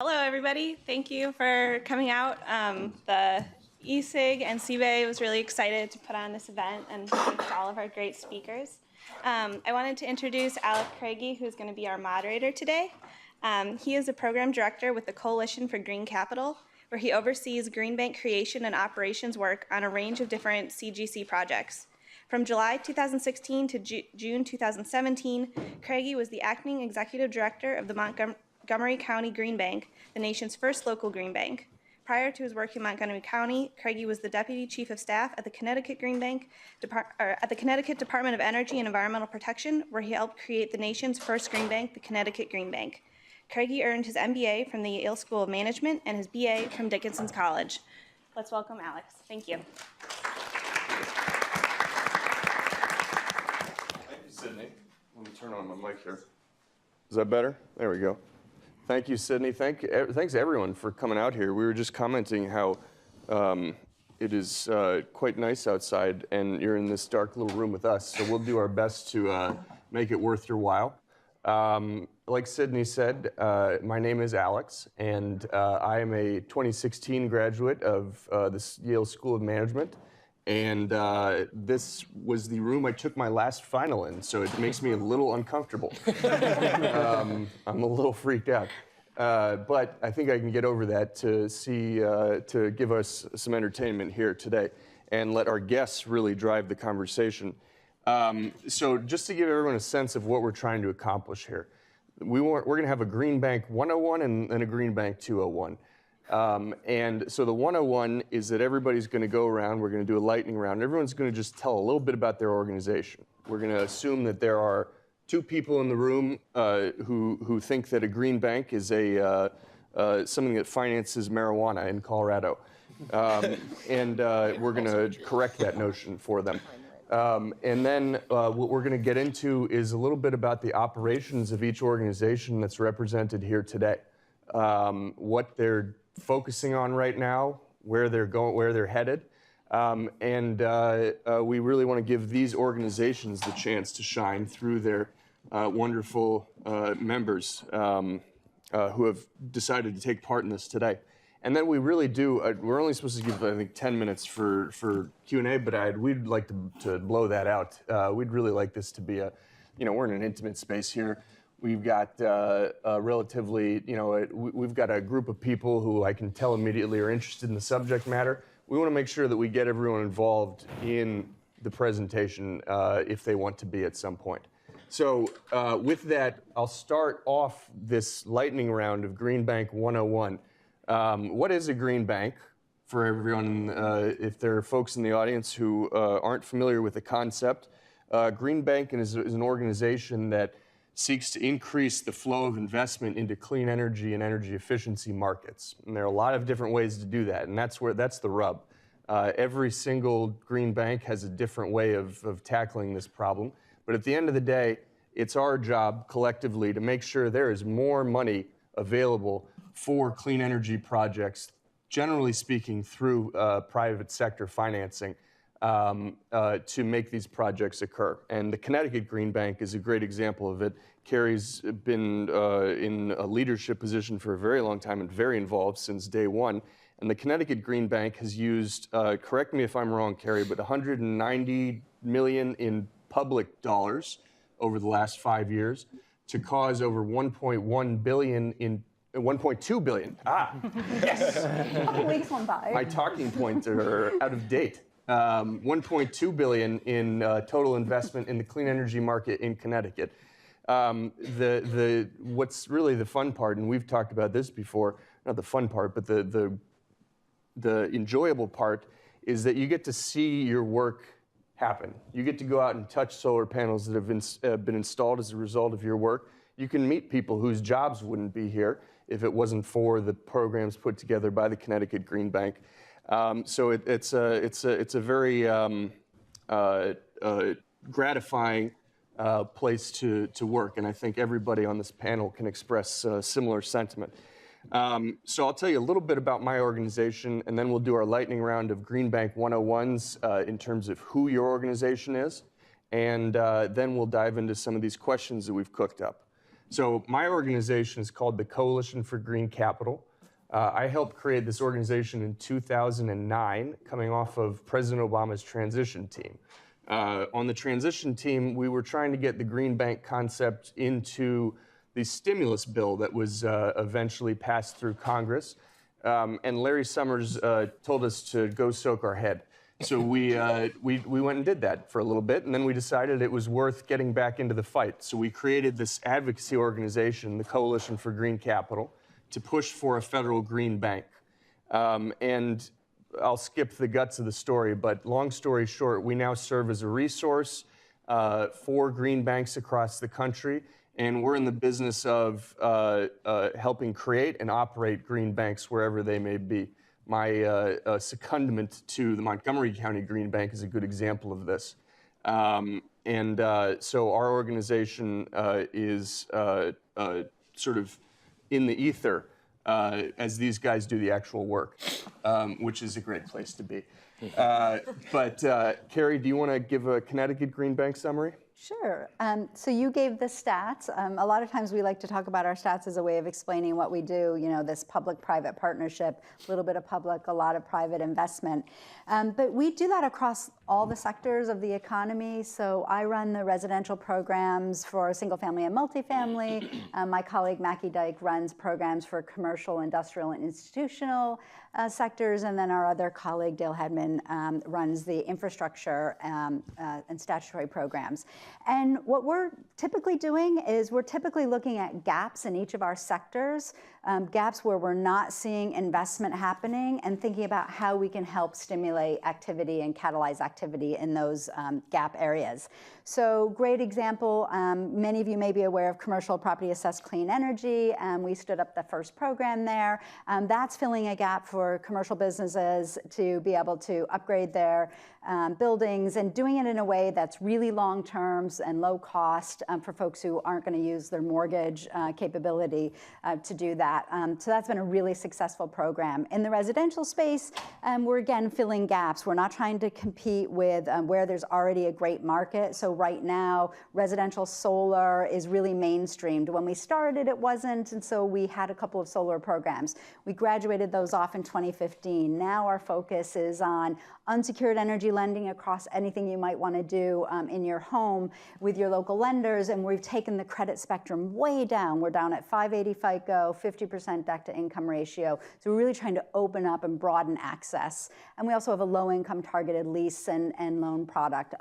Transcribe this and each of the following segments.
Hello, everybody. Thank you for coming out. The ESIG and CBAE was really excited to put on this event, and thanks to all of our great speakers. I wanted to introduce Alex Kragie, who's going to be our moderator today. He is a program director with the Coalition for Green Capital, where he oversees Green Bank creation and operations work on a range of different CGC projects. From July 2016 to June 2017, Kragie was the acting executive director of the Montgomery County Green Bank, the nation's first local green bank. Prior to his work in Montgomery County, Kragie was the deputy chief of staff at the Connecticut Green Bank, at the Connecticut Department of Energy and Environmental Protection, where he helped create the nation's first green bank, the Connecticut Green Bank. Kragie earned his MBA from the Yale School of Management and his BA from Dickinson's College. Let's welcome Alex. Thank you. Thank you, Sydney. Let me turn on my mic here. Is that better? There we go. Thank you, Sydney. Thanks everyone for coming out here. We were just commenting how it is quite nice outside, and you're in this dark little room with us. So we'll do our best to make it worth your while. Like Sydney said, my name is Alex, and I am a 2016 graduate of the Yale School of Management. And this was the room I took my last final in, so it makes me a little uncomfortable. I'm a little freaked out. But I think I can get over that to give us some entertainment here today and let our guests really drive the conversation. So just to give everyone a sense of what we're trying to accomplish here, we're going to have a Green Bank 101 and a Green Bank 201. And so the 101 is that everybody's going to go around, we're going to do a lightning round, everyone's going to just tell a little bit about their organization. We're going to assume that there are two people in the room who think that a green bank is something that finances marijuana in Colorado. And we're going to correct that notion for them. And then what we're going to get into is a little bit about the operations of each organization that's represented here today. What they're focusing on right now, where they're going, where they're headed. And we really want to give these organizations the chance to shine through their wonderful members who have decided to take part in this today. And then we really do, we're only supposed to give, I think, 10 minutes for Q&A, but we'd like to blow that out. We'd really like this to be we're in an intimate space here. We've got relatively, we've got a group of people who I can tell immediately are interested in the subject matter. We want to make sure that we get everyone involved in the presentation if they want to be at some point. So with that, I'll start off this lightning round of Green Bank 101. What is a green bank? For everyone, if there are folks in the audience who aren't familiar with the concept, Green Bank is an organization that seeks to increase the flow of investment into clean energy and energy efficiency markets. And there are a lot of different ways to do that, and that's the rub. Every single green bank has a different way of tackling this problem. But at the end of the day, it's our job collectively to make sure there is more money available for clean energy projects, generally speaking, through private sector financing to make these projects occur. And the Connecticut Green Bank is a great example of it. Kerry's been in a leadership position for a very long time and very involved since day one. And the Connecticut Green Bank has used, correct me if I'm wrong, Kerry, but $190 million in public dollars over the last 5 years to cause over $1.2 billion. Yes. A couple weeks went by. My talking points are out of date. $1.2 billion in total investment in the clean energy market in Connecticut. What's really the fun part, and we've talked about this before, not the fun part, but the enjoyable part is that you get to see your work happen. You get to go out and touch solar panels that have been installed as a result of your work. You can meet people whose jobs wouldn't be here if it wasn't for the programs put together by the Connecticut Green Bank. So it's a very gratifying place to work, and I think everybody on this panel can express similar sentiment. So I'll tell you a little bit about my organization, and then we'll do our lightning round of Green Bank 101s in terms of who your organization is, and then we'll dive into some of these questions that we've cooked up. So my organization is called the Coalition for Green Capital. I helped create this organization in 2009, coming off of President Obama's transition team. On the transition team, we were trying to get the Green Bank concept into the stimulus bill that was eventually passed through Congress. And Larry Summers told us to go soak our head. So we went and did that for a little bit, and then we decided it was worth getting back into the fight. So we created this advocacy organization, the Coalition for Green Capital, to push for a federal green bank. And I'll skip the guts of the story, but long story short, we now serve as a resource for green banks across the country, and we're in the business of helping create and operate green banks wherever they may be. My secondment to the Montgomery County Green Bank is a good example of this. So our organization is sort of in the ether as these guys do the actual work, which is a great place to be. Kerry, do you want to give a Connecticut Green Bank summary? Sure. So you gave the stats. A lot of times we like to talk about our stats as a way of explaining what we do, this public-private partnership, a little bit of public, a lot of private investment. But we do that across all the sectors of the economy. So I run the residential programs for single-family and multifamily. My colleague Mackie Dyke runs programs for commercial, industrial, and institutional sectors. And then our other colleague, Dale Hedman, runs the infrastructure and statutory programs. And what we're typically doing is we're typically looking at gaps in each of our sectors, gaps where we're not seeing investment happening, and thinking about how we can help stimulate activity and catalyze activity in those gap areas. So great example, many of you may be aware of commercial property assessed clean energy. We stood up the first program there. That's filling a gap for commercial businesses to be able to upgrade their buildings, and doing it in a way that's really long terms and low cost for folks who aren't going to use their mortgage capability to do that. So that's been a really successful program. In the residential space, we're again filling gaps. We're not trying to compete with where there's already a great market. So right now, residential solar is really mainstreamed. When we started, it wasn't, and so we had a couple of solar programs. We graduated those off in 2015. Now our focus is on unsecured energy lending across anything you might want to do in your home with your local lenders, and we've taken the credit spectrum way down. We're down at 580 FICO, 50% debt to income ratio. So we're really trying to open up and broaden access. And we also have a low income targeted lease and loan product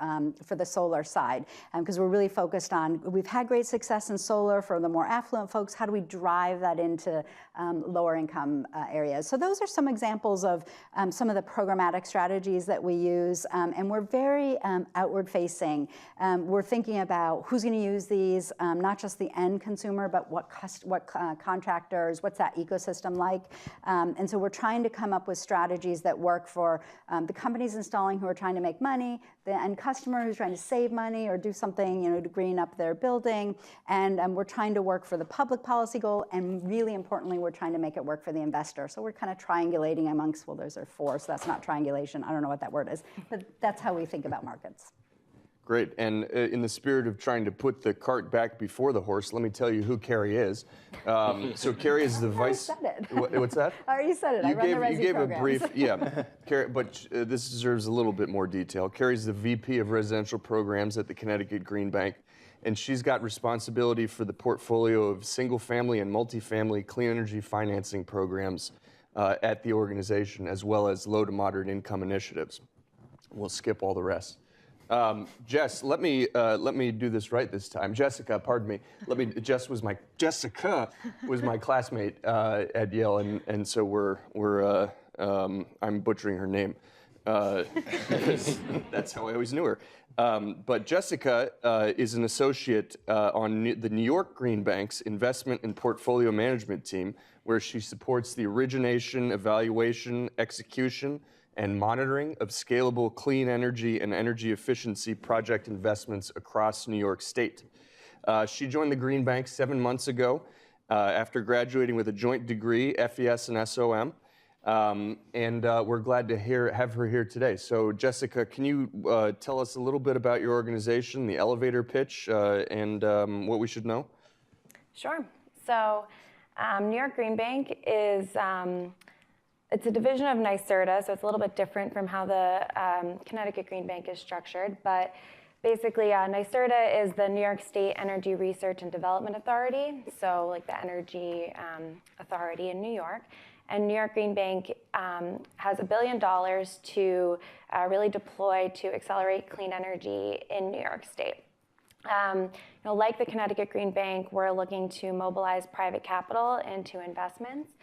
for the solar side, because we're really focused on, we've had great success in solar for the more affluent folks. How do we drive that into lower income areas? So those are some examples of some of the programmatic strategies that we use, and we're very outward facing. We're thinking about who's going to use these, not just the end consumer, but what contractors, what's that ecosystem like? And so we're trying to come up with strategies that work for the companies installing who are trying to make money, the end customer who's trying to save money or do something to green up their building, and we're trying to work for the public policy goal, and really importantly, we're trying to make it work for the investor. So we're kind of triangulating amongst, well, those are four, so that's not triangulation. I don't know what that word is, but that's how we think about markets. Great, and in the spirit of trying to put the cart back before the horse, let me tell you who Kerry is. So Kerry is the vice. I said it. What's that? I already said it. I run the Resi you gave programs. a brief, yeah. Kerry, but this deserves a little bit more detail. Kerry's the VP of Residential Programs at the Connecticut Green Bank, and she's got responsibility for the portfolio of single-family and multifamily clean energy financing programs at the organization, as well as low to moderate income initiatives. We'll skip all the rest. Jess, let me do this right this time. Jessica, pardon me. Jessica was my classmate at Yale, and so I'm butchering her name because that's how I always knew her. But Jessica is an associate on the New York Green Bank's investment and portfolio management team, where she supports the origination, evaluation, execution, and monitoring of scalable clean energy and energy efficiency project investments across New York State. She joined the Green Bank 7 months ago after graduating with a joint degree, FES and SOM, and we're glad to have her here today. So Jessica, can you tell us a little bit about your organization, the elevator pitch, and what we should know? Sure. So New York Green Bank is it's a division of NYSERDA, so it's a little bit different from how the Connecticut Green Bank is structured. But basically, NYSERDA is the New York State Energy Research and Development Authority, so like the energy authority in New York. And New York Green Bank has $1 billion to really deploy to accelerate clean energy in New York State. Like the Connecticut Green Bank, we're looking to mobilize private capital into investments.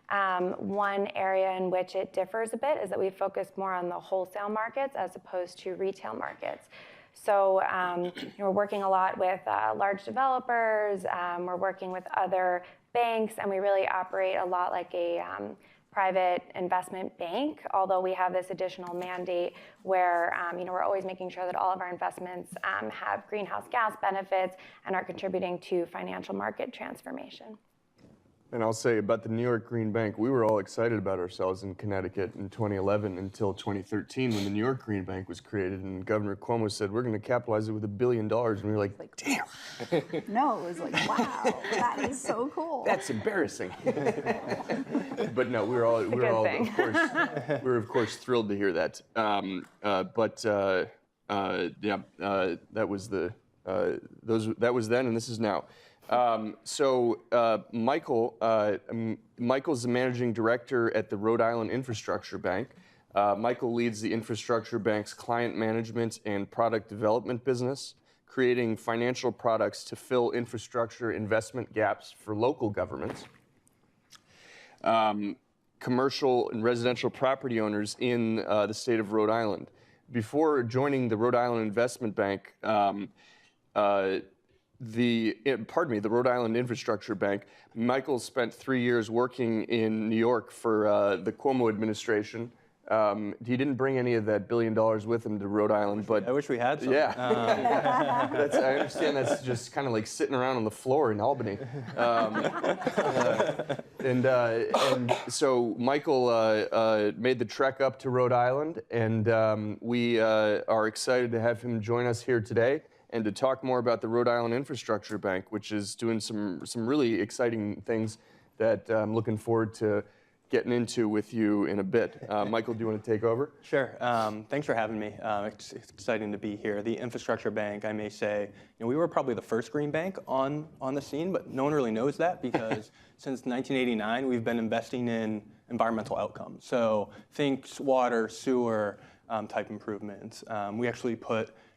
One area in which it differs a bit is that we focus more on the wholesale markets as opposed to retail markets. So we're working a lot with large developers, we're working with other banks, and we really operate a lot like a private investment bank, although we have this additional mandate where we're always making sure that all of our investments have greenhouse gas benefits and are contributing to financial market transformation. And I'll say about the New York Green Bank, we were all excited about ourselves in Connecticut in 2011 until 2013 when the New York Green Bank was created and Governor Cuomo said, we're going to capitalize it with $1 billion. And we were like, damn. No, it was like, wow, that is so cool. That's embarrassing. But no, we were all of course thrilled to hear that. That was that was then, and this is now. Michael's the managing director at the Rhode Island Infrastructure Bank. Michael leads the Infrastructure Bank's client management and product development business, creating financial products to fill infrastructure investment gaps for local governments, commercial and residential property owners in the state of Rhode Island. Before joining the Rhode Island Investment Bank, the Rhode Island Infrastructure Bank, Michael spent 3 years working in New York for the Cuomo administration. He didn't bring any of that $1 billion with him to Rhode Island, but I wish we had some. Yeah, I understand that's just kind of like sitting around on the floor in Albany. And so Michael made the trek up to Rhode Island, and we are excited to have him join us here today and to talk more about the Rhode Island Infrastructure Bank, which is doing some really exciting things that I'm looking forward to getting into with you in a bit. Michael, do you want to take over? Sure. Thanks for having me. It's exciting to be here. The Infrastructure Bank, I may say, we were probably the first green bank on the scene, but no one really knows that because since 1989, we've been investing in environmental outcomes. So think water, sewer type improvements. We actually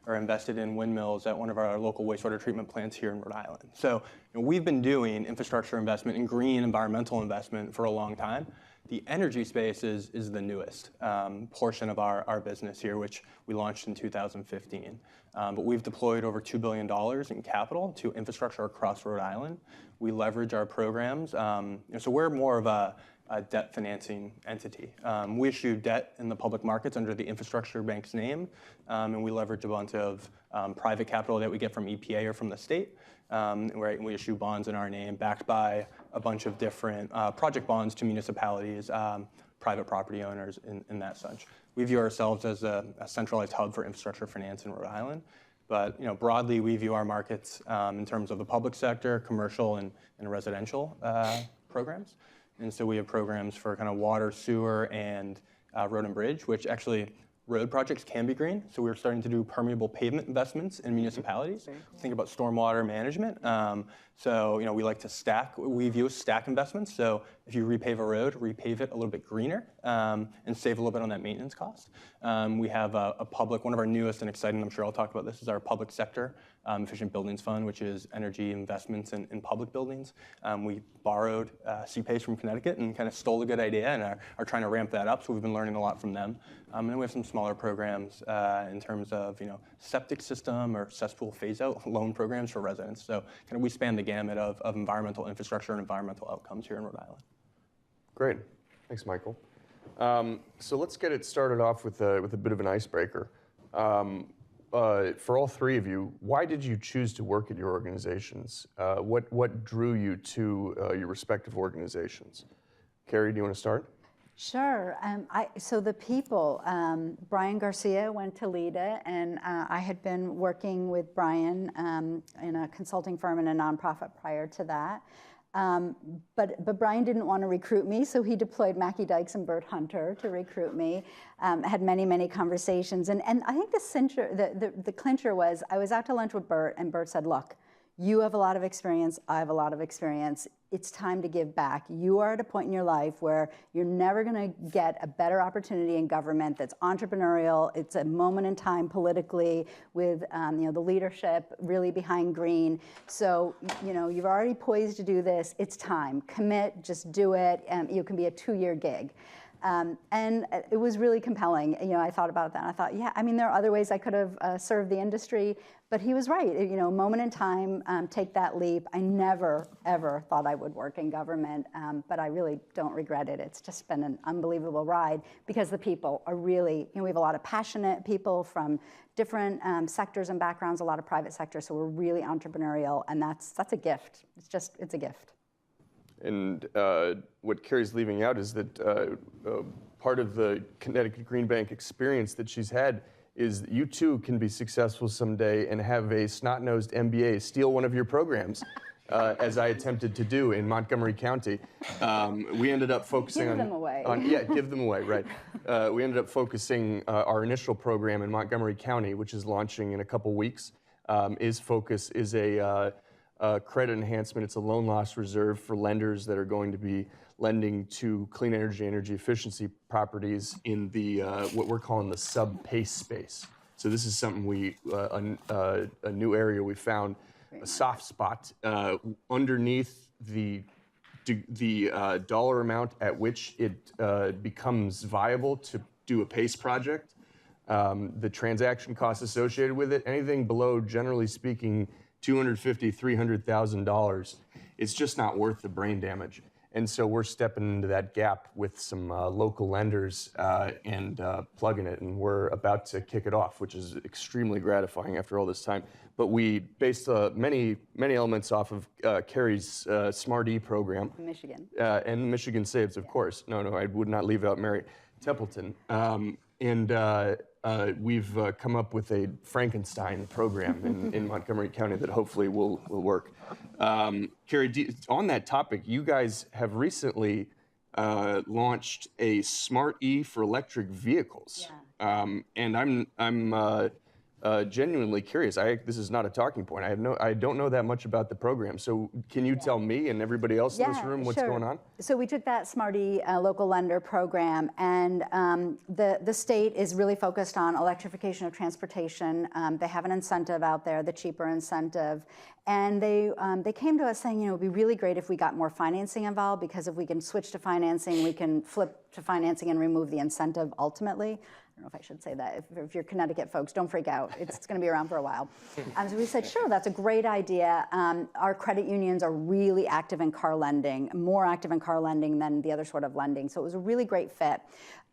are invested in windmills at one of our local wastewater treatment plants here in Rhode Island. So we've been doing infrastructure investment and green environmental investment for a long time. The energy space is the newest portion of our business here, which we launched in 2015. But we've deployed over $2 billion in capital to infrastructure across Rhode Island. We leverage our programs. So we're more of a debt financing entity. We issue debt in the public markets under the Infrastructure Bank's name, and we leverage a bunch of private capital that we get from EPA or from the state. And we issue bonds in our name backed by a bunch of different project bonds to municipalities, private property owners, and that such. We view ourselves as a centralized hub for infrastructure finance in Rhode Island. But broadly, we view our markets in terms of the public sector, commercial, and residential programs. And so we have programs for kind of water, sewer, and road and bridge, which actually road projects can be green. So we're starting to do permeable pavement investments in municipalities. Think about stormwater management. So we like to stack. We view stack investments. So if you repave a road, repave it a little bit greener and save a little bit on that maintenance cost. We have a public, one of our newest and exciting, I'm sure I'll talk about this, is our public sector efficient buildings fund, which is energy investments in public buildings. We borrowed CPACE from Connecticut and kind of stole a good idea and are trying to ramp that up. So we've been learning a lot from them. And then we have some smaller programs in terms of septic system or cesspool phase out loan programs for residents. So kind of we span the gamut of environmental infrastructure and environmental outcomes here in Rhode Island. Great. Thanks, Michael. So let's get it started off with a bit of an icebreaker. For all three of you, why did you choose to work at your organizations? What drew you to your respective organizations? Kerry, do you want to start? Sure. So the people, Brian Garcia went to lead it, and I had been working with Brian in a consulting firm and a nonprofit prior to that. But Brian didn't want to recruit me, so he deployed Mackie Dykes and Bert Hunter to recruit me. Had many, many conversations. And I think the clincher was, I was out to lunch with Bert, and Bert said, look, you have a lot of experience, I have a lot of experience. It's time to give back. You are at a point in your life where you're never going to get a better opportunity in government that's entrepreneurial. It's a moment in time politically with the leadership really behind green. So you've already poised to do this. It's time. Commit. Just do it. You can be a 2-year gig. And it was really compelling. I thought about that. And I thought, yeah, there are other ways I could have served the industry. But he was right. Moment in time, take that leap. I never, ever thought I would work in government, but I really don't regret it. It's just been an unbelievable ride because the people are really, we have a lot of passionate people from different sectors and backgrounds, a lot of private sector, so we're really entrepreneurial, and that's a gift. It's a gift. And what Kerry's leaving out is that part of the Connecticut Green Bank experience that she's had is that you too can be successful someday and have a snot-nosed MBA steal one of your programs, as I attempted to do in Montgomery County. We ended up focusing Give them away. Give them away, right. We ended up focusing our initial program in Montgomery County, which is launching in a couple weeks. Is a credit enhancement. It's a loan loss reserve for lenders that are going to be lending to clean energy efficiency properties in the what we're calling the sub-PACE space. So this is something a new area we found, a soft spot underneath the dollar amount at which it becomes viable to do a PACE project. The transaction costs associated with it, anything below, generally speaking, $250,000, $300,000, it's just not worth the brain damage. And so we're stepping into that gap with some local lenders and plugging it, and we're about to kick it off, which is extremely gratifying after all this time. But we based many elements off of Kerry's Smart E program. Michigan. And Michigan Saves, of course. No, I would not leave out Mary Templeton. We've come up with a Frankenstein program in Montgomery County that hopefully will work. Kerry, on that topic, you guys have recently launched a Smart E for electric vehicles. Yeah. And I'm genuinely curious. This is not a talking point. I don't know that much about the program. So can you tell me and everybody else in this room what's going on? So we took that Smarty local lender program, and the state is really focused on electrification of transportation. They have an incentive out there, the cheaper incentive. And they came to us saying, it would be really great if we got more financing involved, because if we can switch to financing, we can flip to financing and remove the incentive ultimately. I don't know if I should say that. If you're Connecticut folks, don't freak out. It's going to be around for a while. So we said, sure, that's a great idea. Our credit unions are really active in car lending, more active in car lending than the other sort of lending. So it was a really great fit.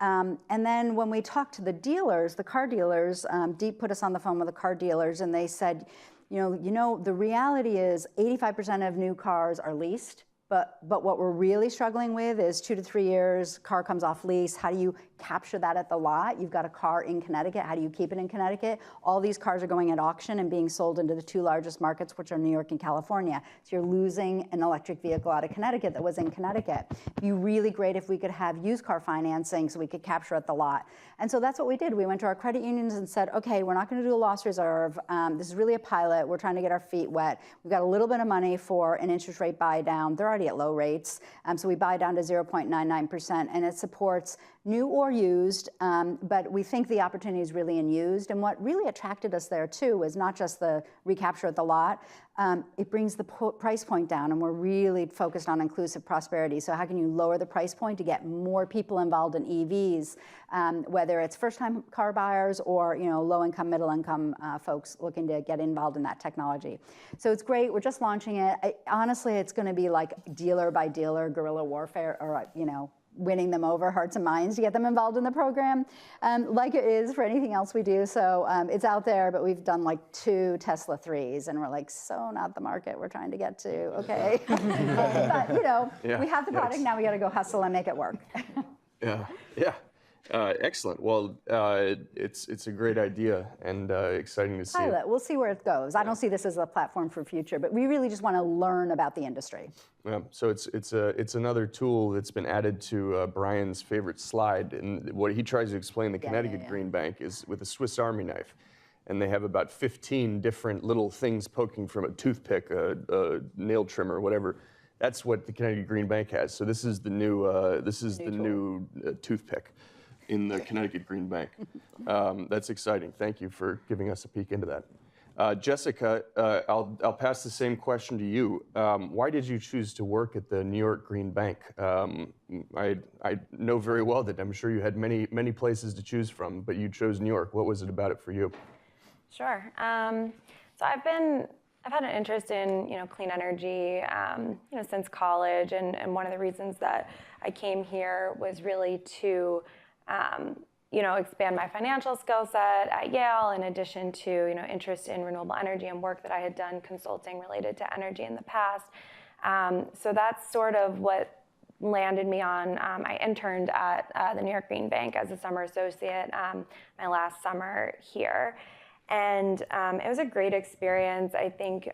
And then when we talked to the dealers, the car dealers, Deep put us on the phone with the car dealers, and they said, the reality is 85% of new cars are leased. But what we're really struggling with is 2 to 3 years, car comes off lease. How do you capture that at the lot? You've got a car in Connecticut. How do you keep it in Connecticut? All these cars are going at auction and being sold into the 2 largest markets, which are New York and California. So you're losing an electric vehicle out of Connecticut that was in Connecticut. It'd be really great if we could have used car financing so we could capture at the lot. And so that's what we did. We went to our credit unions and said, okay, we're not going to do a loss reserve. This is really a pilot. We're trying to get our feet wet. We've got a little bit of money for an interest rate buy down. They're already at low rates. So we buy down to 0.99%, and it supports new or used, but we think the opportunity is really in used. And what really attracted us there too was not just the recapture at the lot, it brings the price point down, and we're really focused on inclusive prosperity. So how can you lower the price point to get more people involved in EVs, whether it's first-time car buyers or low-income, middle-income folks looking to get involved in that technology. So it's great. We're just launching it. Honestly, it's going to be like dealer by dealer guerrilla warfare, or winning them over, hearts and minds, to get them involved in the program, like it is for anything else we do. So it's out there, but we've done like 2 Tesla 3s, and we're like, so not the market we're trying to get to, okay? But we have the product, now we got to go hustle and make it work. Yeah, yeah. Excellent. Well, it's a great idea and exciting to see it. Pilot, we'll see where it goes. I don't see this as a platform for future, but we really just want to learn about the industry. Yeah, so it's another tool that's been added to Brian's favorite slide, and what he tries to explain the Connecticut Green Bank is with a Swiss Army knife, and they have about 15 different little things poking from a toothpick, a nail trimmer, whatever. That's what the Connecticut Green Bank has. So this is the new toothpick in the Connecticut Green Bank. That's exciting. Thank you for giving us a peek into that. Jessica, I'll pass the same question to you. Why did you choose to work at the New York Green Bank? I know very well that I'm sure you had many places to choose from, but you chose New York. What was it about it for you? Sure. So I've had an interest in clean energy since college, and one of the reasons that I came here was really to expand my financial skill set at Yale, in addition to interest in renewable energy and work that I had done consulting related to energy in the past. So that's sort of what landed me on. I interned at the New York Green Bank as a summer associate my last summer here. And it was a great experience. I think,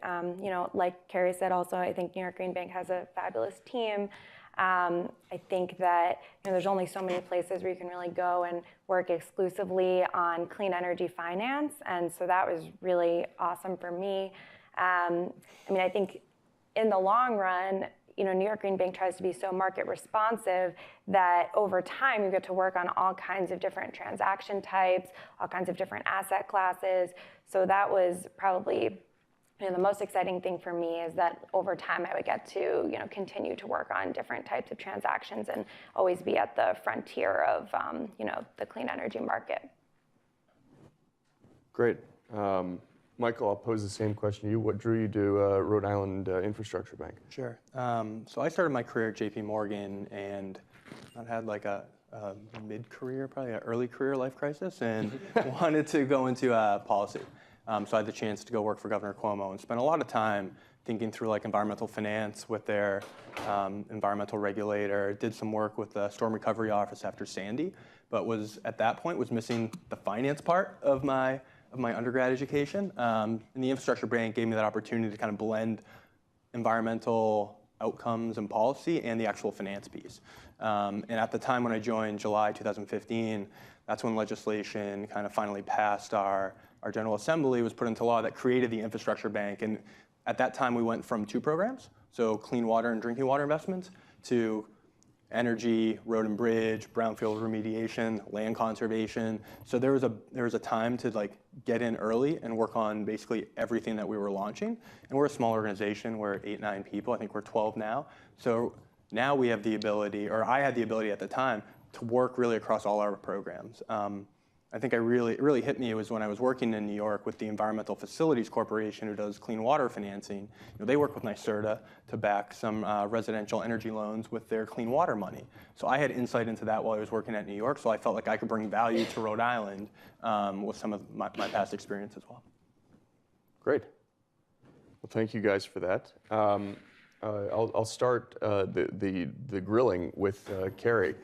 like Kerry said also, I think New York Green Bank has a fabulous team. I think that there's only so many places where you can really go and work exclusively on clean energy finance. And so that was really awesome for me. I think in the long run, New York Green Bank tries to be so market responsive that over time you get to work on all kinds of different transaction types, all kinds of different asset classes. So that was probably the most exciting thing for me, is that over time I would get to continue to work on different types of transactions and always be at the frontier of the clean energy market. Great. Michael, I'll pose the same question to you. What drew you to Rhode Island Infrastructure Bank? Sure. So I started my career at JP Morgan, and I had like a mid-career, probably an early career life crisis, and wanted to go into policy. So I had the chance to go work for Governor Cuomo and spent a lot of time thinking through like environmental finance with their environmental regulator. Did some work with the Storm Recovery Office after Sandy, but at that point was missing the finance part of my undergrad education. And the Infrastructure Bank gave me that opportunity to kind of blend environmental outcomes and policy and the actual finance piece. And at the time when I joined, July 2015, that's when legislation kind of finally passed. Our General Assembly was put into law that created the Infrastructure Bank. And at that time, we went from 2 programs, so clean water and drinking water investments, to energy, road and bridge, brownfield remediation, land conservation. So there was a time to like get in early and work on basically everything that we were launching. And we're a small organization. We're 8-9 people. I think we're 12 now. So now we have the ability, or I had the ability at the time, to work really across all our programs. I think it really hit me was when I was working in New York with the Environmental Facilities Corporation, who does clean water financing. They work with NYSERDA to back some residential energy loans with their clean water money. So I had insight into that while I was working at New York, so I felt like I could bring value to Rhode Island with some of my past experience as well. Great. Well, thank you guys for that. I'll start the grilling with Kerry.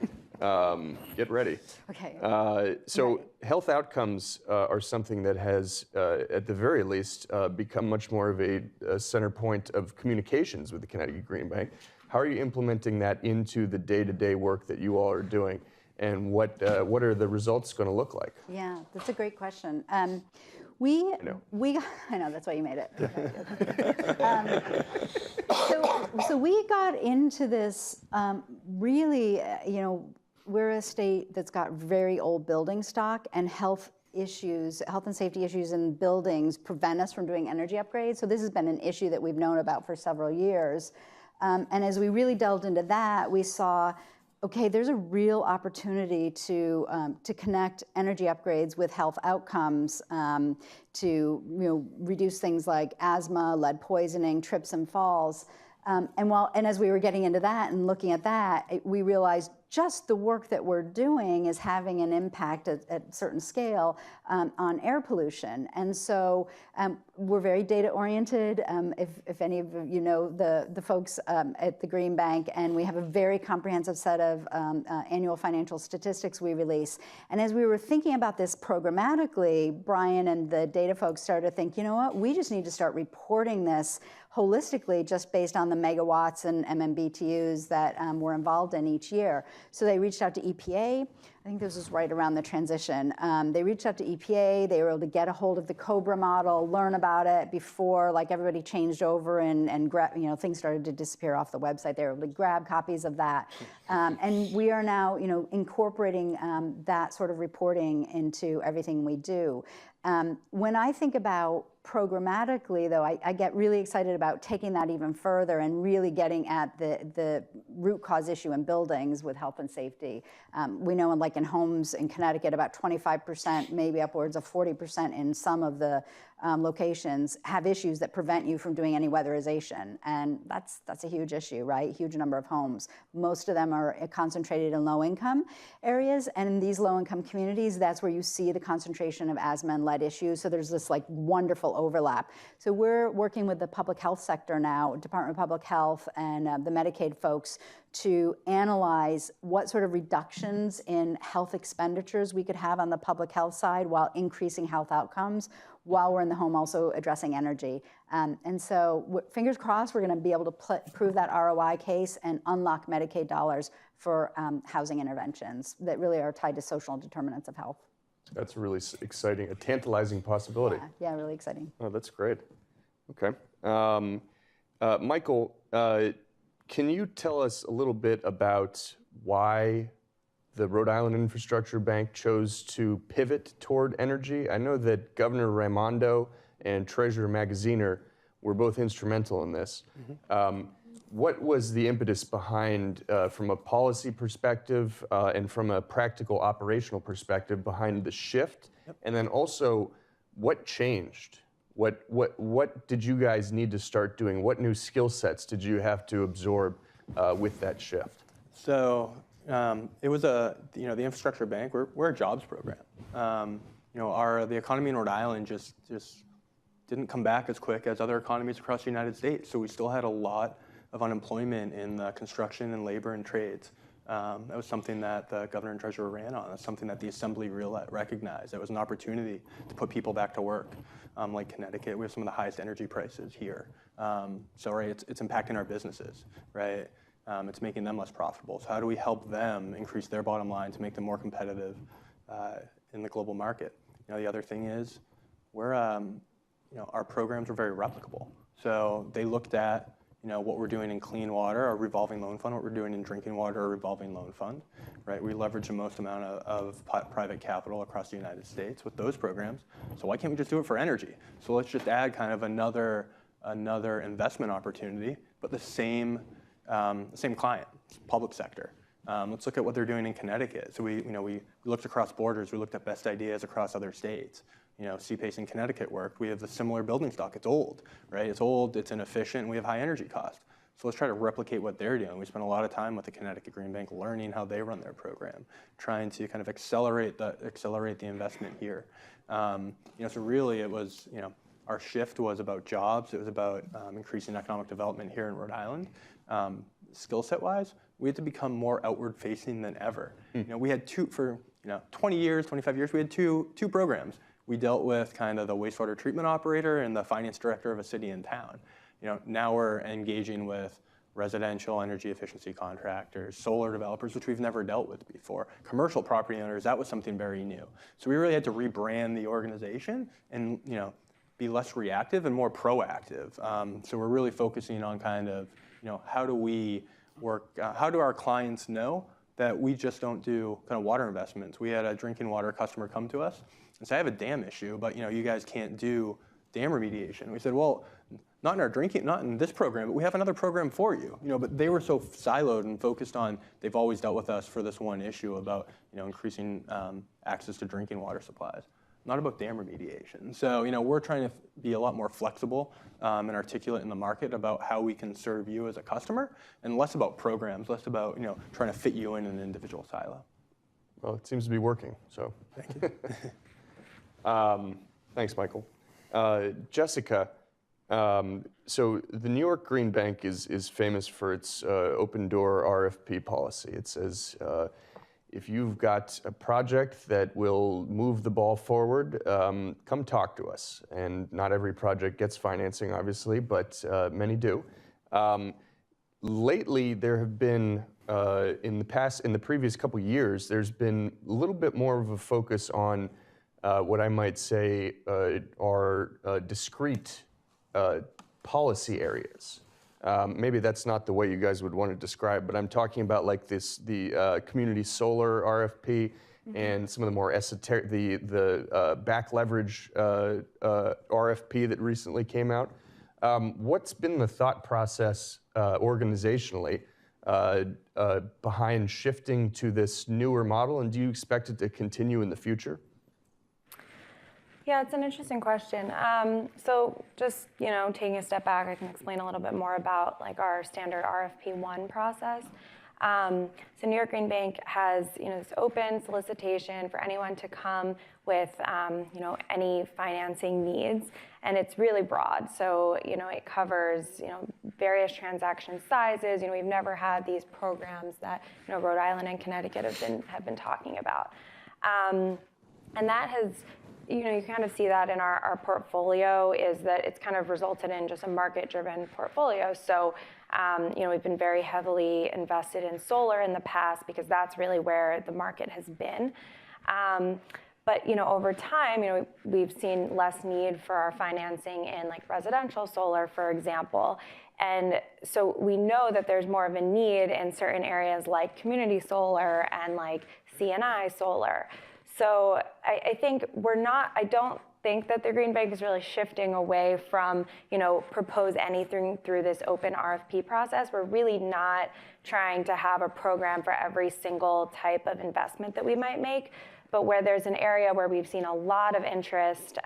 Get ready. Okay. So health outcomes are something that has, at the very least, become much more of a center point of communications with the Connecticut Green Bank. How are you implementing that into the day-to-day work that you all are doing, and what are the results going to look like? Yeah, that's a great question. I know, that's why you made it. So we got into this really, we're a state that's got very old building stock, and health and safety issues in buildings prevent us from doing energy upgrades. So this has been an issue that we've known about for several years. And as we really delved into that, we saw, okay, there's a real opportunity to connect energy upgrades with health outcomes, to reduce things like asthma, lead poisoning, trips and falls. And as we were getting into that and looking at that, we realized just the work that we're doing is having an impact at a certain scale on air pollution. And so we're very data oriented. If any of you know the folks at the Green Bank, and we have a very comprehensive set of annual financial statistics we release. And as we were thinking about this programmatically, Brian and the data folks started to think, you know what, we just need to start reporting this holistically just based on the megawatts and MMBTUs that we're involved in each year. So they reached out to EPA. I think this was right around the transition. They reached out to EPA. They were able to get a hold of the COBRA model, learn about it before like everybody changed over and things started to disappear off the website. They were able to grab copies of that. And we are now incorporating that sort of reporting into everything we do. When I think about programmatically, though, I get really excited about taking that even further and really getting at the root cause issue in buildings with health and safety. We know in homes in Connecticut, about 25%, maybe upwards of 40% in some of the locations have issues that prevent you from doing any weatherization. And that's a huge issue, right? Huge number of homes. Most of them are concentrated in low-income areas. And in these low-income communities, that's where you see the concentration of asthma and lead issues. So there's this wonderful overlap. So we're working with the public health sector now, Department of Public Health and the Medicaid folks, to analyze what sort of reductions in health expenditures we could have on the public health side while increasing health outcomes, while we're in the home also addressing energy. And so fingers crossed, we're going to be able to prove that ROI case and unlock Medicaid dollars for housing interventions that really are tied to social determinants of health. That's really exciting, a tantalizing possibility. Yeah, really exciting. Oh, that's great. Okay. Michael, can you tell us a little bit about why the Rhode Island Infrastructure Bank chose to pivot toward energy? I know that Governor Raimondo and Treasurer Magaziner were both instrumental in this. Mm-hmm. What was the impetus behind, from a policy perspective and from a practical operational perspective, behind the shift? Yep. And then also, what changed? What did you guys need to start doing? What new skill sets did you have to absorb with that shift? So it was the Infrastructure Bank. We're a jobs program. The economy in Rhode Island just didn't come back as quick as other economies across the United States. So we still had a lot of unemployment in the construction and labor and trades. That was something that the governor and treasurer ran on. That's something that the assembly recognized. It was an opportunity to put people back to work. Like Connecticut, we have some of the highest energy prices here. It's impacting our businesses, right? It's making them less profitable. So how do we help them increase their bottom line to make them more competitive in the global market? The other thing is, our programs are very replicable. So they looked at what we're doing in clean water, our revolving loan fund, what we're doing in drinking water, our revolving loan fund, right? We leverage the most amount of private capital across the United States with those programs. So why can't we just do it for energy? So let's just add kind of another investment opportunity, but the same client, public sector. Let's look at what they're doing in Connecticut. So we looked across borders. We looked at best ideas across other states. CPACE in Connecticut worked. We have the similar building stock. It's old, right? It's old, it's inefficient, and we have high energy costs. So let's try to replicate what they're doing. We spent a lot of time with the Connecticut Green Bank learning how they run their program, trying to kind of accelerate the investment here. So really it was, our shift was about jobs. It was about increasing economic development here in Rhode Island. Skill set wise, we had to become more outward facing than ever. We had 20 years, 25 years, we had two programs. We dealt with kind of the wastewater treatment operator and the finance director of a city and town. Now we're engaging with residential energy efficiency contractors, solar developers, which we've never dealt with before, commercial property owners. That was something very new. So we really had to rebrand the organization and be less reactive and more proactive. So we're really focusing on kind of how do we work? How do our clients know that we just don't do kind of water investments? We had a drinking water customer come to us and say, I have a dam issue, but you guys can't do dam remediation. We said, well, not in this program, but we have another program for you. But they were so siloed and focused on, they've always dealt with us for this one issue about increasing access to drinking water supplies. not about dam remediation. So, we're trying to be a lot more flexible and articulate in the market about how we can serve you as a customer, and less about programs, less about, trying to fit you in an individual silo. Well, it seems to be working, so. Thank you. Thanks, Michael. Jessica, so the New York Green Bank is famous for its open door RFP policy. It says, if you've got a project that will move the ball forward, come talk to us. And not every project gets financing, obviously, but many do. Lately, there have been, in the previous couple years, there's been a little bit more of a focus on what I might say are discrete policy areas. Maybe that's not the way you guys would want to describe, but I'm talking about like the community solar RFP and some of the more esoteric, the back leverage RFP that recently came out. What's been the thought process organizationally behind shifting to this newer model, and do you expect it to continue in the future? Yeah, it's an interesting question. So just, taking a step back, I can explain a little bit more about like our standard RFP1 process. So New York Green Bank has, this open solicitation for anyone to come with, any financing needs, and it's really broad. So, it covers, various transaction sizes. We've never had these programs that, Rhode Island and Connecticut have been talking about. And that has, you kind of see that in our portfolio, is that it's kind of resulted in just a market-driven portfolio. So, we've been very heavily invested in solar in the past because that's really where the market has been. But, over time, we've seen less need for our financing in like residential solar, for example. And so we know that there's more of a need in certain areas like community solar and like C&I solar. So I think I don't think that the Green Bank is really shifting away from, propose anything through this open RFP process. We're really not trying to have a program for every single type of investment that we might make, but where there's an area where we've seen a lot of interest,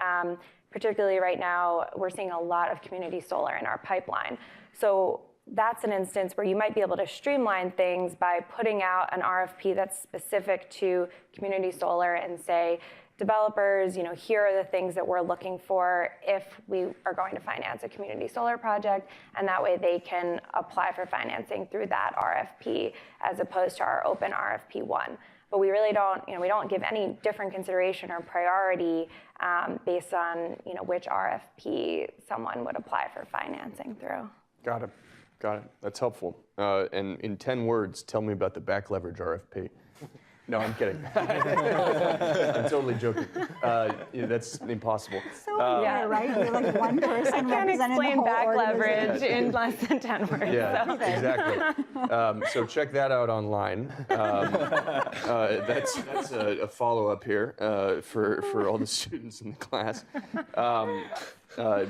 particularly right now, we're seeing a lot of community solar in our pipeline. So that's an instance where you might be able to streamline things by putting out an RFP that's specific to community solar and say, developers, here are the things that we're looking for if we are going to finance a community solar project, and that way they can apply for financing through that RFP as opposed to our open RFP1. But we really don't, we don't give any different consideration or priority based on, which RFP someone would apply for financing through. Got it. That's helpful. And in 10 words, tell me about the back leverage RFP. No, I'm kidding. I'm totally joking. That's impossible. So yeah, right? You're like one person I can't explain back leverage in less than 10 words. Yeah, so. exactly. So check that out online. That's a follow-up here for all the students in the class.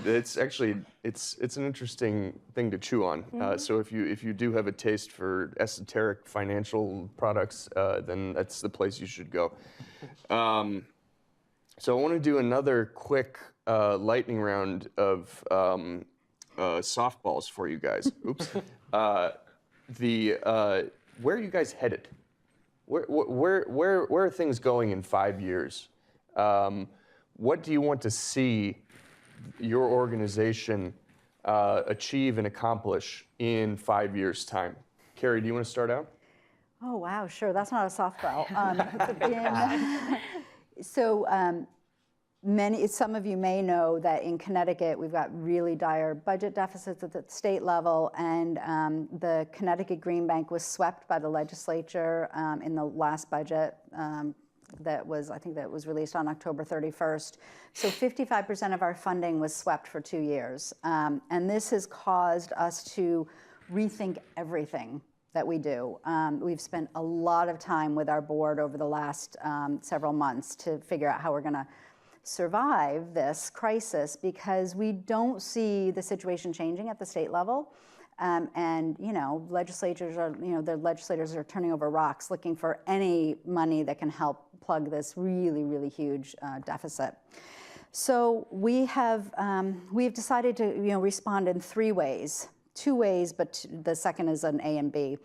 It's actually it's an interesting thing to chew on. So if you do have a taste for esoteric financial products, then that's the place you should go. So I want to do another quick lightning round of softballs for you guys. Oops. Where are you guys headed? Where are things going in 5 years? What do you want to see your organization achieve and accomplish in 5 years' time? Kerry, do you want to start out? Oh, wow, sure. That's not a softball. Some of you may know that in Connecticut, we've got really dire budget deficits at the state level, and the Connecticut Green Bank was swept by the legislature in the last budget I think that was released on October 31st. So 55% of our funding was swept for 2 years. And this has caused us to rethink everything that we do. We've spent a lot of time with our board over the last several months to figure out how we're going to survive this crisis, because we don't see the situation changing at the state level. And legislators are turning over rocks looking for any money that can help plug this really, really huge deficit. So we've decided to respond in 3 ways, 2 ways, but the second is an A and B.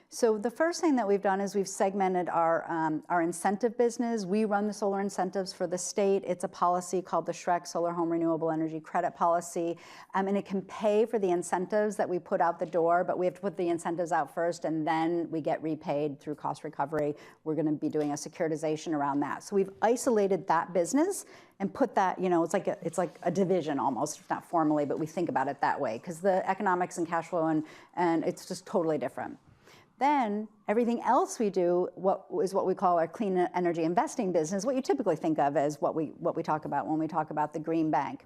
So the first thing that we've done is we've segmented our incentive business. We run the solar incentives for the state. It's a policy called the SHREC, Solar Home Renewable Energy Credit Policy, and it can pay for the incentives that we put out the door, but we have to put the incentives out first, and then we get repaid through cost recovery. We're going to be doing a securitization around that. So we've isolated that business and put that, it's like a division almost, not formally, but we think about it that way, because the economics and cash flow and it's just totally different. Then everything else we do what we call our clean energy investing business, what you typically think of as what we talk about when we talk about the Green Bank.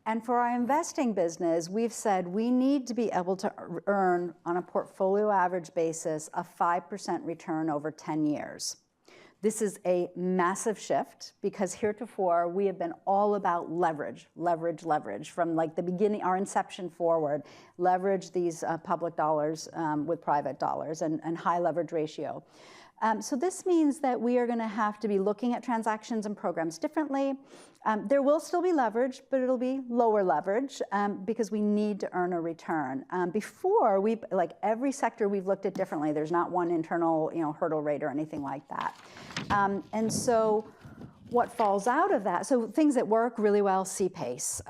And for our investing business, we've said we need to be able to earn on a portfolio average basis a 5% return over 10 years. This is a massive shift because heretofore we have been all about leverage from like the beginning, our inception forward, leverage these public dollars with private dollars and high leverage ratio. So this means that we are going to have to be looking at transactions and programs differently. There will still be leverage, but it'll be lower leverage because we need to earn a return. Before, like every sector we've looked at differently. There's not one internal hurdle rate or anything like that. And so what falls out of that, so things that work really well, CPACE,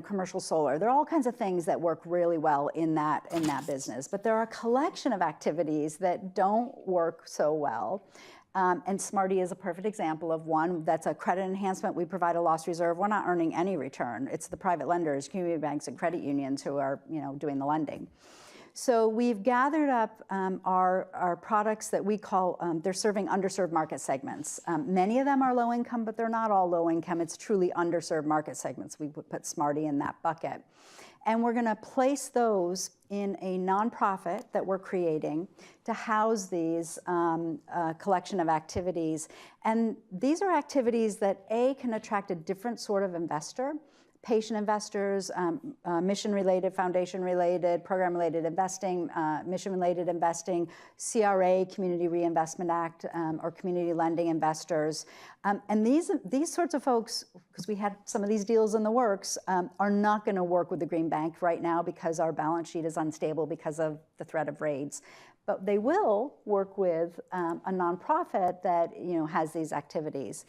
commercial solar, there are all kinds of things that work really well in that business, but there are a collection of activities that don't work so well. And Smarty is a perfect example of one. That's a credit enhancement. We provide a loss reserve. We're not earning any return. It's the private lenders, community banks, and credit unions who are doing the lending. So we've gathered up our products that we call, they're serving underserved market segments. Many of them are low income, but they're not all low income. It's truly underserved market segments. We put Smarty in that bucket. And we're going to place those in a nonprofit that we're creating to house these collection of activities. And these are activities that, A, can attract a different sort of investor. Patient investors, mission-related, foundation-related, program-related investing, mission-related investing, CRA, Community Reinvestment Act, or community lending investors. And these sorts of folks, because we had some of these deals in the works, are not going to work with the Green Bank right now because our balance sheet is unstable because of the threat of raids. But they will work with a nonprofit that has these activities.